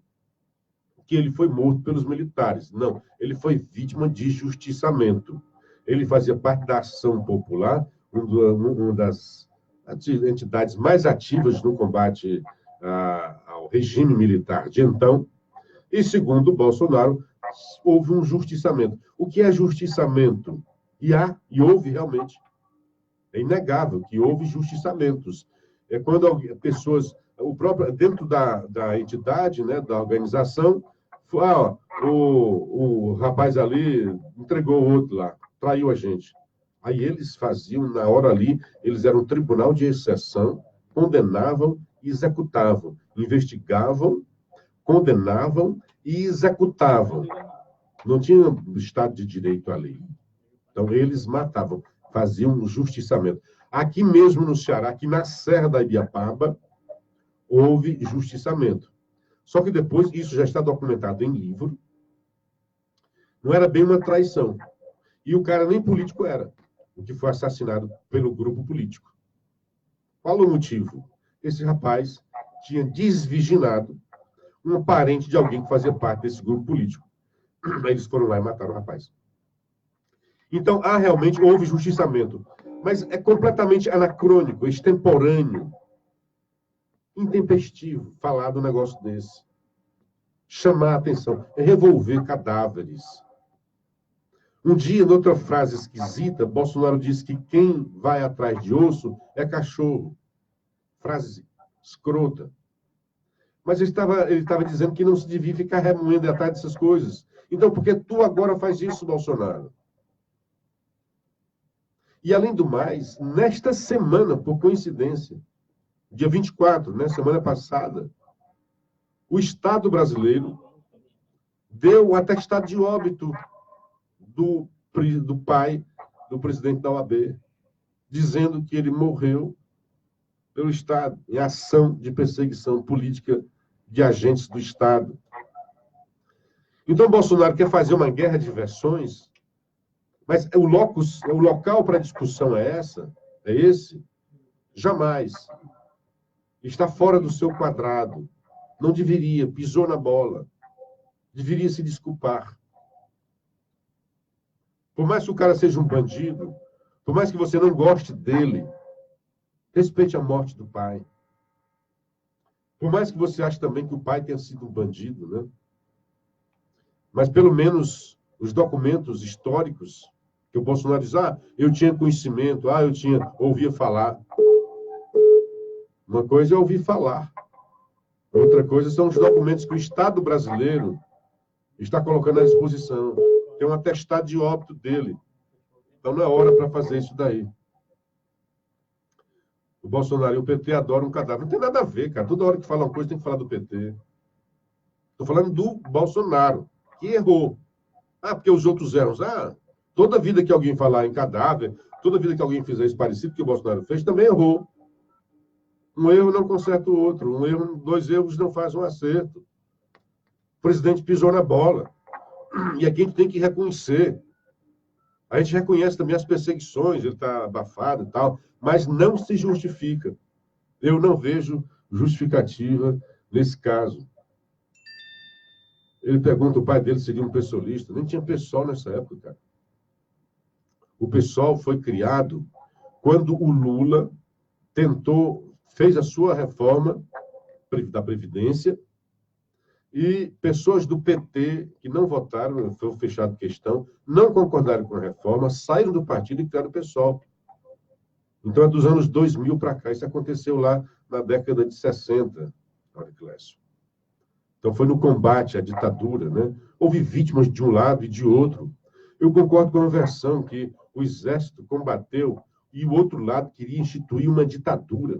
que ele foi morto pelos militares. Não, ele foi vítima de justiçamento. Ele fazia parte da Ação Popular, uma das entidades mais ativas no combate ao regime militar de então, e, segundo o Bolsonaro, houve um justiçamento. O que é justiçamento? E houve realmente. É inegável que houve justiçamentos. É quando pessoas, dentro da entidade, né, da organização, o rapaz ali entregou o outro lá, traiu a gente. Aí eles faziam, na hora ali, eles eram um tribunal de exceção, condenavam e executavam. Investigavam, condenavam e executavam. Não tinha Estado de Direito ali. Então, eles matavam, faziam um justiçamento. Aqui mesmo no Ceará, aqui na Serra da Ibiapaba, houve justiçamento. Só que depois, isso já está documentado em livro, não era bem uma traição. E o cara nem político era, o que foi assassinado pelo grupo político. Qual o motivo? Esse rapaz tinha desvirginado um parente de alguém que fazia parte desse grupo político. Eles foram lá e mataram o rapaz. Então, realmente houve justiçamento. Mas é completamente anacrônico, extemporâneo, intempestivo falar de um negócio desse. Chamar a atenção, é revolver cadáveres. Um dia, noutra frase esquisita, Bolsonaro disse que quem vai atrás de osso é cachorro. Frase escrota. Mas ele estava dizendo que não se devia ficar remoendo atrás dessas coisas. Então, por que tu agora faz isso, Bolsonaro? E, além do mais, nesta semana, por coincidência, dia 24, né, semana passada, o Estado brasileiro deu o atestado de óbito do pai do presidente da OAB, dizendo que ele morreu pelo Estado, em ação de perseguição política de agentes do Estado. Então, Bolsonaro quer fazer uma guerra de versões, mas o local para discussão é esse? Jamais. Está fora do seu quadrado. Não deveria, pisou na bola. Deveria se desculpar. Por mais que o cara seja um bandido, por mais que você não goste dele, respeite a morte do pai. Por mais que você ache também que o pai tenha sido um bandido, né? Mas pelo menos os documentos históricos que o Bolsonaro diz, eu tinha conhecimento, ouvia falar. Uma coisa é ouvir falar. Outra coisa são os documentos que o Estado brasileiro está colocando à disposição. Tem um atestado de óbito dele. Então não é hora para fazer isso daí. O Bolsonaro e o PT adoram um cadáver. Não tem nada a ver, cara. Toda hora que fala uma coisa tem que falar do PT. Estou falando do Bolsonaro, que errou. Porque os outros erram. Toda vida que alguém falar em cadáver, toda vida que alguém fizer isso parecido que o Bolsonaro fez, também errou. Um erro não conserta o outro. Dois erros não fazem um acerto. O presidente pisou na bola. E aqui a gente tem que reconhecer. A gente reconhece também as perseguições, ele está abafado e tal, mas não se justifica. Eu não vejo justificativa nesse caso. Ele pergunta, o pai dele seria um pessoalista. Nem tinha PSOL nessa época, cara. O PSOL foi criado quando o Lula fez a sua reforma da Previdência e pessoas do PT que não votaram, foi fechado questão, não concordaram com a reforma, saíram do partido e criaram o PSOL. Então, é dos anos 2000 para cá. Isso aconteceu lá na década de 60, Auriclésio. Então, foi no combate à ditadura, né? Houve vítimas de um lado e de outro. Eu concordo com a versão que o exército combateu e o outro lado queria instituir uma ditadura.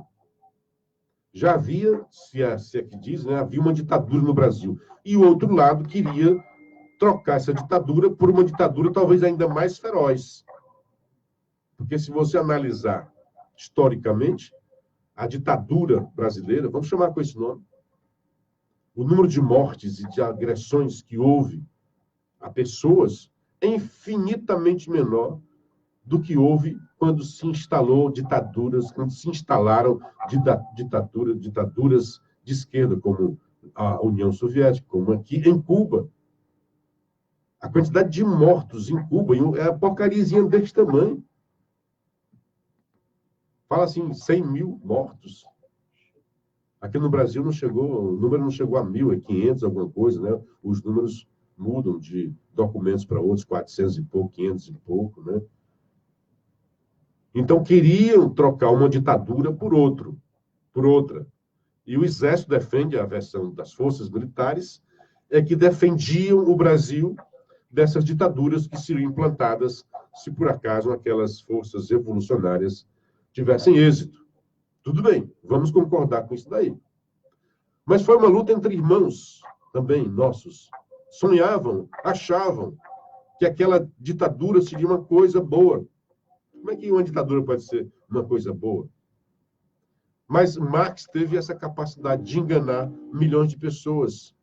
Já havia, se é que diz, né, havia uma ditadura no Brasil. E o outro lado queria trocar essa ditadura por uma ditadura talvez ainda mais feroz. Porque se você analisar historicamente, a ditadura brasileira, vamos chamar com esse nome, o número de mortes e de agressões que houve a pessoas é infinitamente menor do que houve quando se instalou ditaduras, quando se instalaram ditaduras de esquerda, como a União Soviética, como aqui em Cuba. A quantidade de mortos em Cuba é uma porcariazinha desse tamanho. Fala assim, 100 mil mortos. Aqui no Brasil não chegou, o número não chegou a 1.000, é 500, alguma coisa, né? Os números mudam de documentos para outros, 400 e pouco, 500 e pouco, né? Então, queriam trocar uma ditadura por outra. E o Exército defende, a versão das forças militares, é que defendiam o Brasil dessas ditaduras que seriam implantadas se, por acaso, aquelas forças revolucionárias tivessem êxito. Tudo bem, vamos concordar com isso daí. Mas foi uma luta entre irmãos, também nossos. Sonhavam, achavam que aquela ditadura seria uma coisa boa. Como é que uma ditadura pode ser uma coisa boa? Mas Marx teve essa capacidade de enganar milhões de pessoas,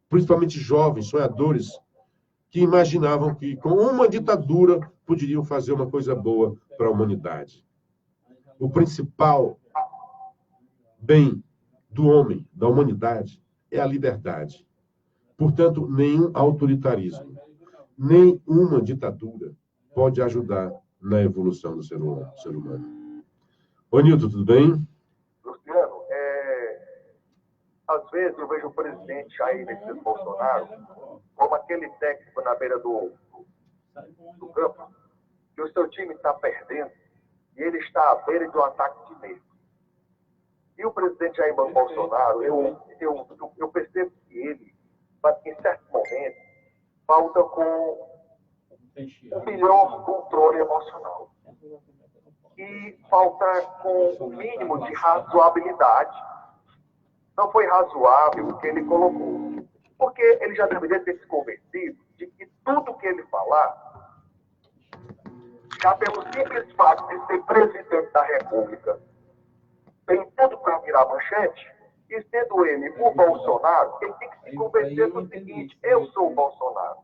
principalmente jovens, sonhadores, que imaginavam que com uma ditadura poderiam fazer uma coisa boa para a humanidade. O principal bem do homem, da humanidade, é a liberdade. Portanto, nenhum autoritarismo, nem uma ditadura pode ajudar na evolução do ser humano. Ô, Nilton, tudo bem? Luciano, às vezes eu vejo o presidente Jair Messias Bolsonaro como aquele técnico na beira do campo, que o seu time está perdendo e ele está à beira de um ataque de nervos. E o presidente Jair Bolsonaro, eu percebo que ele, em certo momento, falta com o melhor controle emocional. E falta com o mínimo de razoabilidade. Não foi razoável o que ele colocou. Porque ele já deveria ter se convencido de que tudo que ele falar, já pelo simples fato de ser presidente da República, tem tudo para virar manchete, e sendo ele o Bolsonaro, ele tem que se convencer do seguinte: eu sou o Bolsonaro.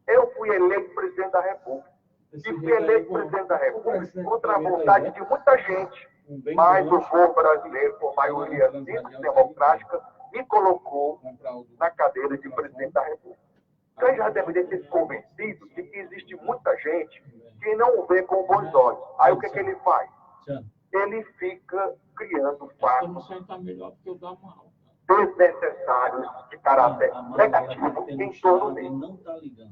Eu fui eleito presidente da República. E fui eleito presidente da República contra a vontade de muita gente. Mas o povo brasileiro, por maioria simples democrática, me colocou na cadeira de presidente da República. Então ele já deveria ter se convencido de que existe muita gente que não o vê com bons olhos. Aí o que ele faz? Ele fica criando fatos desnecessários de caráter negativo em torno dele.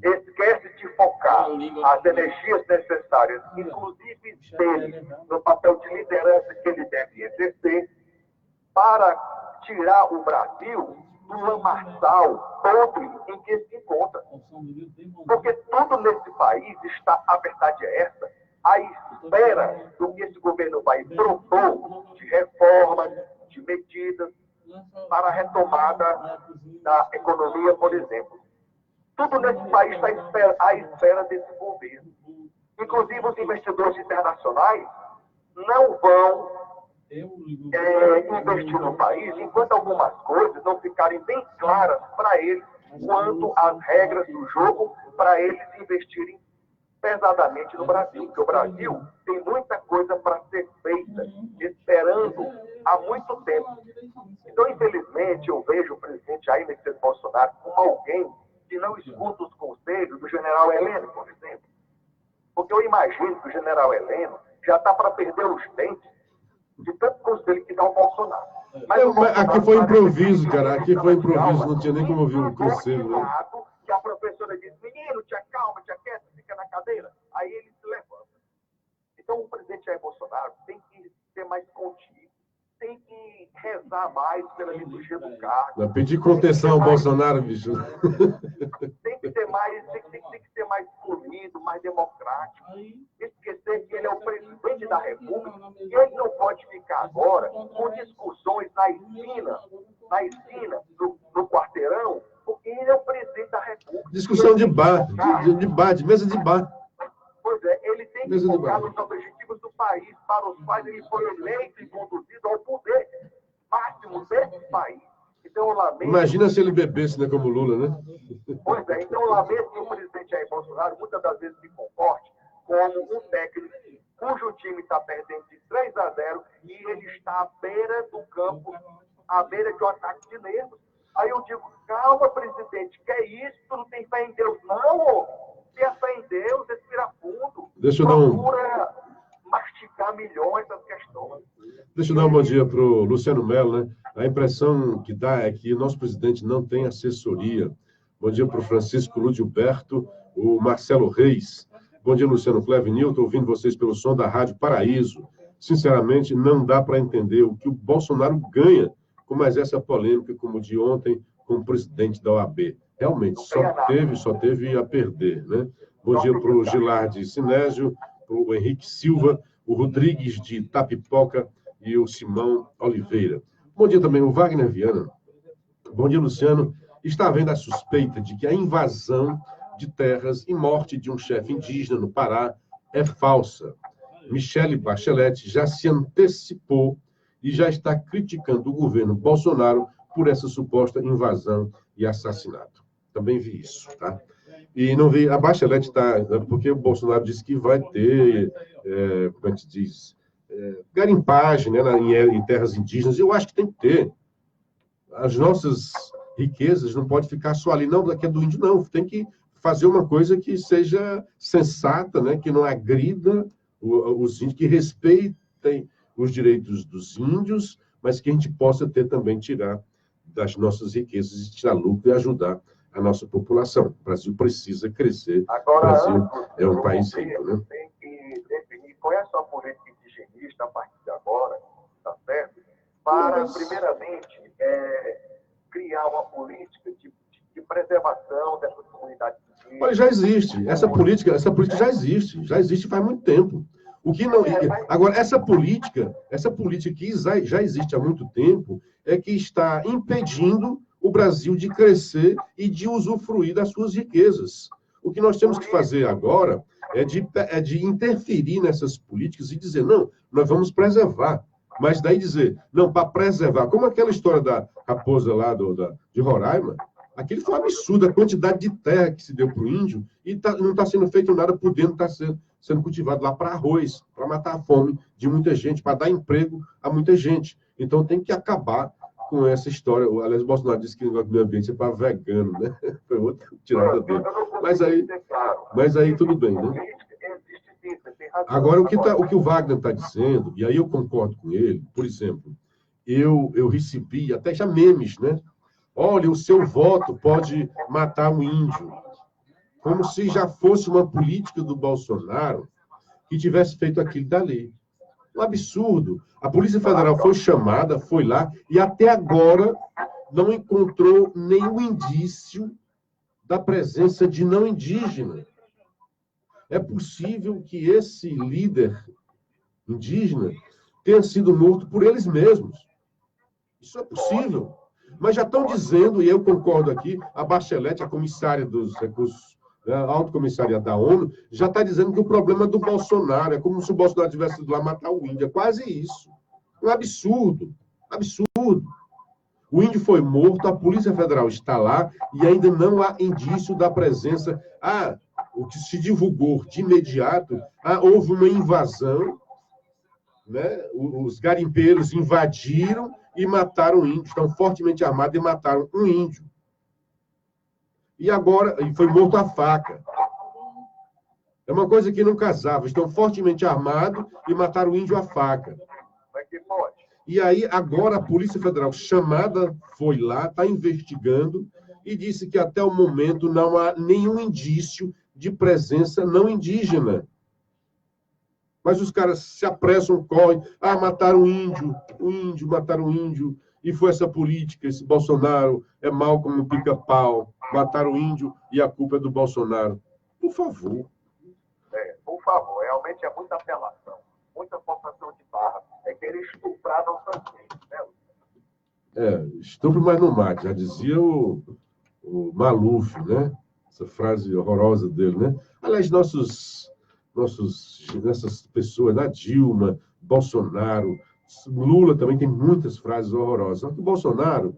Esquece de focar as energias necessárias, inclusive dele, no papel de liderança que ele deve exercer, para tirar o Brasil do lamaçal podre em que se encontra. Porque tudo nesse país está, a verdade é essa, à espera do que esse governo vai propor de reformas, de medidas para a retomada da economia, por exemplo. Tudo nesse país está à espera desse governo. Inclusive, os investidores internacionais não vão investir no país enquanto algumas coisas não ficarem bem claras para eles quanto às regras do jogo para eles investirem pesadamente no Brasil. Porque o Brasil tem muita coisa para ser feita, esperando há muito tempo. Então, infelizmente, eu vejo o presidente Jair Messias Bolsonaro como alguém que não escuta os conselhos do general Heleno, por exemplo. Porque eu imagino que o general Heleno já está para perder os dentes de tanto conselho que dá o Bolsonaro. Aqui foi improviso, cara. Aqui foi improviso, não tinha nem como ouvir o conselho. Né? Que a professora disse: menino, te acalma, te aquieta, fica na cadeira. Aí ele se levanta. Então, o presidente Jair Bolsonaro tem que ser mais contido, tem que rezar mais pela liturgia do cargo. Pedir contenção ao Bolsonaro, bicho. Tem que ser mais polido, mais democrático. Esquecer que ele é o presidente da República e ele não pode ficar agora com discussões na esquina, no quarteirão, porque ele é o presidente da República. Discussão de bar, de mesa de bar. Pois é, ele tem que focar nos objetivos do país, para os quais ele foi eleito e conduzido ao poder máximo desse país. Então, eu lamento... Imagina se ele bebesse, né, como Lula, né? Pois é, então eu lamento que o presidente Jair Bolsonaro muitas das vezes se comporte como um técnico cujo time está perdendo de 3-0 e ele está à beira do campo, à beira de um ataque de nervos. Aí eu digo: calma, presidente, que é isso? Tu não tem fé em Deus, não? Tenha fé em Deus, respira fundo. Deixa eu procura mastigar milhões das questões. Deixa eu dar um bom dia para o Luciano Mello, né? A impressão que dá é que nosso presidente não tem assessoria. Bom dia para o Francisco Ludilberto, o Marcelo Reis. Bom dia, Luciano Cleves Nilton, ouvindo vocês pelo som da Rádio Paraíso. Sinceramente, não dá para entender o que o Bolsonaro ganha com mais essa polêmica, como de ontem, com o presidente da OAB. Realmente, só teve a perder, né? Bom dia para o Gilardi Sinésio, o Henrique Silva, o Rodrigues de Tapipoca e o Simão Oliveira. Bom dia também o Wagner Viana. Bom dia, Luciano. Está havendo a suspeita de que a invasão de terras e morte de um chefe indígena no Pará é falsa. Michele Bachelet já se antecipou e já está criticando o governo Bolsonaro por essa suposta invasão e assassinato. Também vi isso, tá? E não vi, a Bachelet está, porque o Bolsonaro disse que vai ter, como é que se diz, garimpagem, né, em terras indígenas. Eu acho que tem que ter. As nossas riquezas não pode ficar só ali, não, daqui é do índio, não. Tem que fazer uma coisa que seja sensata, né, que não agrida os índios, que respeitem os direitos dos índios, mas que a gente possa ter também, tirar das nossas riquezas e tirar lucro e ajudar a nossa população. O Brasil precisa crescer. Agora, o Brasil é um país rico, né? Tem que definir qual é a sua política indigenista a partir de agora, tá certo? Para, primeiramente, criar uma política de preservação dessas comunidades indígenas. Olha, já existe. Essa política já existe faz muito tempo. O que não... Agora, essa política que já existe há muito tempo é que está impedindo o Brasil de crescer e de usufruir das suas riquezas. O que nós temos que fazer agora é de interferir nessas políticas e dizer, não, nós vamos preservar. Mas daí dizer, não, para preservar, como aquela história da raposa lá de Roraima, aquilo foi um absurdo, a quantidade de terra que se deu para o índio e não está sendo feito nada por dentro, está sendo cultivado lá para arroz, para matar a fome de muita gente, para dar emprego a muita gente. Então tem que acabar com essa história. Aliás, o Bolsonaro disse que o negócio do meio ambiente é para vegano, né? Foi outra tirada dele. Mas aí tudo bem, né? Agora, o que o Wagner está dizendo, e aí eu concordo com ele, por exemplo, eu recebi até já memes, né? Olha, o seu voto pode matar um índio. Como se já fosse uma política do Bolsonaro que tivesse feito aquilo dali. Um absurdo. A Polícia Federal foi chamada, foi lá, e até agora não encontrou nenhum indício da presença de não indígena. É possível que esse líder indígena tenha sido morto por eles mesmos. Isso é possível. Mas já estão dizendo, e eu concordo aqui, a Bachelet, a comissária dos recursos, a Alto Comissariado da ONU, já está dizendo que o problema é do Bolsonaro. É como se o Bolsonaro tivesse ido lá matar o índio. É quase isso. Um absurdo. Absurdo. O índio foi morto, a Polícia Federal está lá e ainda não há indício da presença. O que se divulgou de imediato, houve uma invasão, né? Os garimpeiros invadiram e mataram o índio, estão fortemente armados e mataram um índio. E agora, foi morto a faca. É uma coisa que não casava, estão fortemente armados e mataram o índio a faca. E aí, agora, a Polícia Federal chamada foi lá, está investigando e disse que até o momento não há nenhum indício de presença não indígena. Mas os caras se apressam, correm. Mataram o índio, mataram o índio. E foi essa política, esse Bolsonaro é mau como um pica-pau. Mataram o índio e a culpa é do Bolsonaro. Por favor. Por favor, realmente é muita apelação, muita forçação de barra. É querer estuprar nossas mentes, né? Estupro, mas não mate. Já dizia o Maluf, né? Essa frase horrorosa dele, né? Aliás, essas pessoas, a Dilma, Bolsonaro, Lula também tem muitas frases horrorosas. Só que o Bolsonaro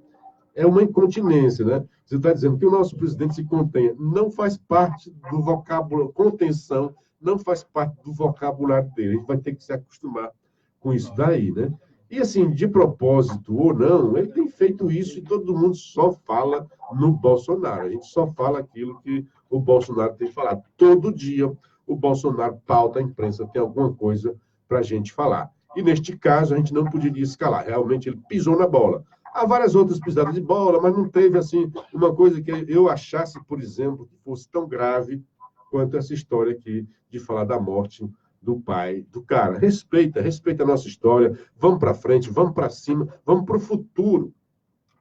é uma incontinência, né? Você está dizendo que o nosso presidente se contenha. Não faz parte do vocabulário, contenção, não faz parte do vocabulário dele. A gente vai ter que se acostumar com isso daí, né? E assim, de propósito ou não, ele tem feito isso e todo mundo só fala no Bolsonaro. A gente só fala aquilo que o Bolsonaro tem falado. Todo dia o Bolsonaro pauta a imprensa, tem alguma coisa para a gente falar. E neste caso, a gente não poderia escalar. Realmente, ele pisou na bola. Há várias outras pisadas de bola, mas não teve, assim, uma coisa que eu achasse, por exemplo, que fosse tão grave quanto essa história aqui de falar da morte do pai do cara. Respeita a nossa história. Vamos para frente, vamos para cima, vamos para o futuro.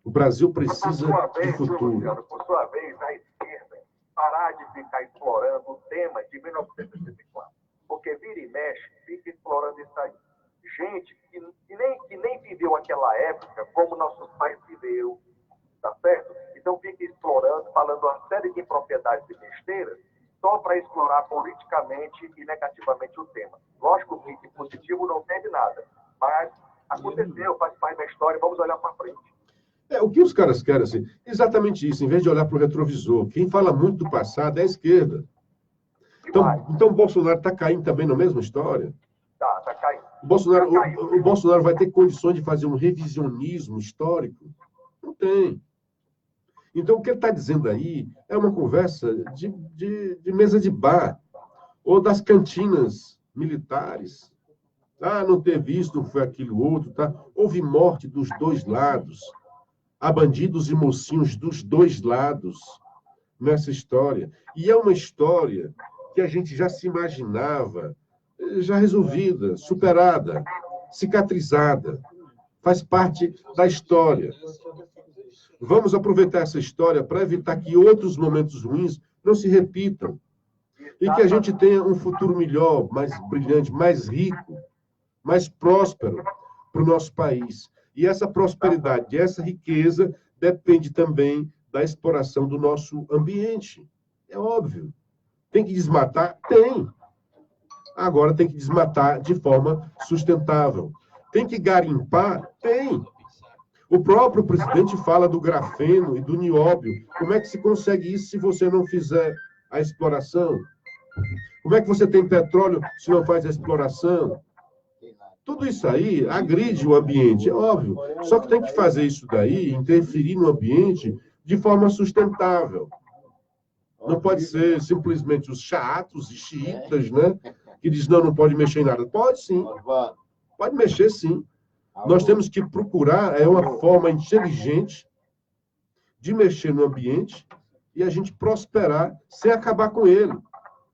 O Brasil precisa de futuro. Luciano, por sua vez, a esquerda parar de ficar explorando o tema de 1964. Porque vira e mexe, fica explorando isso aí. Gente que nem viveu aquela época como nossos pais viveram, tá certo? Então fica explorando, falando uma série de propriedades e besteiras, só para explorar politicamente e negativamente o tema. Lógico que positivo não teve nada, mas Aconteceu, faz parte da história, vamos olhar para frente. O que os caras querem, assim, exatamente isso, em vez de olhar para o retrovisor. Quem fala muito do passado é a esquerda. Então o Bolsonaro está caindo também na mesma história? Tá caindo. O Bolsonaro vai ter condições de fazer um revisionismo histórico? Não tem. Então, o que ele está dizendo aí é uma conversa de mesa de bar, ou das cantinas militares. Não teve isso, não foi aquilo outro. Tá? Houve morte dos dois lados. Há bandidos e mocinhos dos dois lados nessa história. E é uma história que a gente já se imaginava, já resolvida, superada, cicatrizada. Faz parte da história. Vamos aproveitar essa história para evitar que outros momentos ruins não se repitam. E que a gente tenha um futuro melhor, mais brilhante, mais rico, mais próspero para o nosso país. E essa prosperidade, essa riqueza, depende também da exploração do nosso ambiente. É óbvio. Tem que desmatar? Tem. Agora tem que desmatar de forma sustentável. Tem que garimpar? Tem. O próprio presidente fala do grafeno e do nióbio. Como é que se consegue isso se você não fizer a exploração? Como é que você tem petróleo se não faz a exploração? Tudo isso aí agride o ambiente, é óbvio. Só que tem que fazer isso daí, interferir no ambiente de forma sustentável. Não pode ser simplesmente os chatos e xiitas, né? Que dizem, não pode mexer em nada. Pode sim. Pode mexer sim. Nós temos que procurar uma forma inteligente de mexer no ambiente e a gente prosperar sem acabar com ele,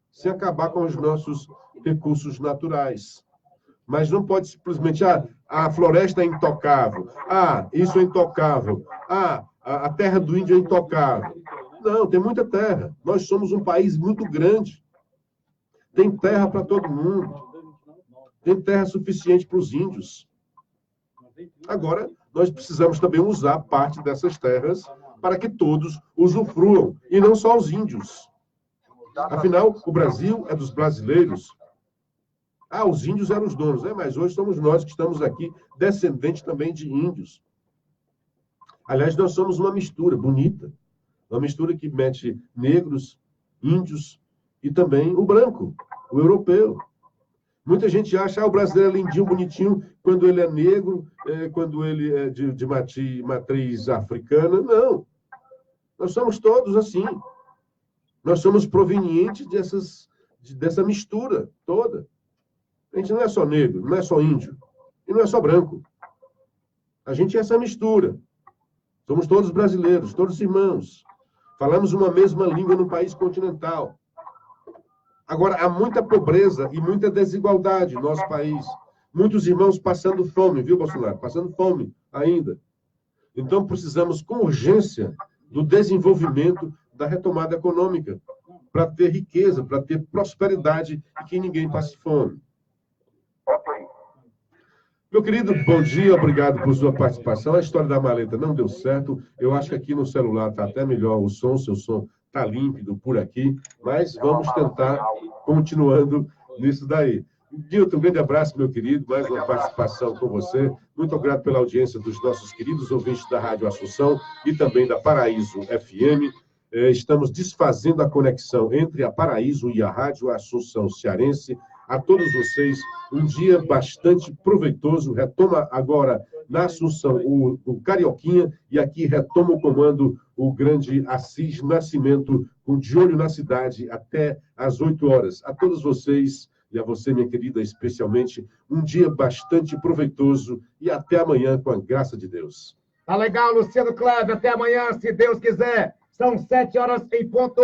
sem acabar com os nossos recursos naturais. Mas não pode simplesmente, a floresta é intocável, isso é intocável, a terra do índio é intocável. Não, tem muita terra. Nós somos um país muito grande. Tem terra para todo mundo. Tem terra suficiente para os índios. Agora, nós precisamos também usar parte dessas terras para que todos usufruam, e não só os índios. Afinal, o Brasil é dos brasileiros. Os índios eram os donos, mas hoje somos nós que estamos aqui, descendentes também de índios. Aliás, nós somos uma mistura bonita. Uma mistura que mete negros, índios e também o branco, o europeu. Muita gente acha o brasileiro é lindinho, bonitinho, quando ele é negro, quando ele é de matriz africana. Não. Nós somos todos assim. Nós somos provenientes dessa mistura toda. A gente não é só negro, não é só índio, e não é só branco. A gente é essa mistura. Somos todos brasileiros, todos irmãos. Falamos uma mesma língua no país continental. Agora, há muita pobreza e muita desigualdade no nosso país. Muitos irmãos passando fome, viu, Bolsonaro? Passando fome ainda. Então, precisamos, com urgência, do desenvolvimento da retomada econômica, para ter riqueza, para ter prosperidade e que ninguém passe fome. Meu querido, bom dia, obrigado por sua participação. A história da maleta não deu certo. Eu acho que aqui no celular está até melhor o som, seu som está límpido por aqui, mas vamos tentar continuando nisso daí. Dilton, um grande abraço, meu querido, mais uma participação com você. Muito obrigado pela audiência dos nossos queridos ouvintes da Rádio Assunção e também da Paraíso FM. Estamos desfazendo a conexão entre a Paraíso e a Rádio Assunção Cearense. A todos vocês, um dia bastante proveitoso. Retoma agora na Assunção o Carioquinha e aqui retoma o comando o grande Assis Nascimento, com De Olho na Cidade, até às 8 horas. A todos vocês e a você, minha querida, especialmente, um dia bastante proveitoso e até amanhã, com a graça de Deus. Tá legal, Luciano Cleber. Até amanhã, se Deus quiser. São 7 horas em ponto.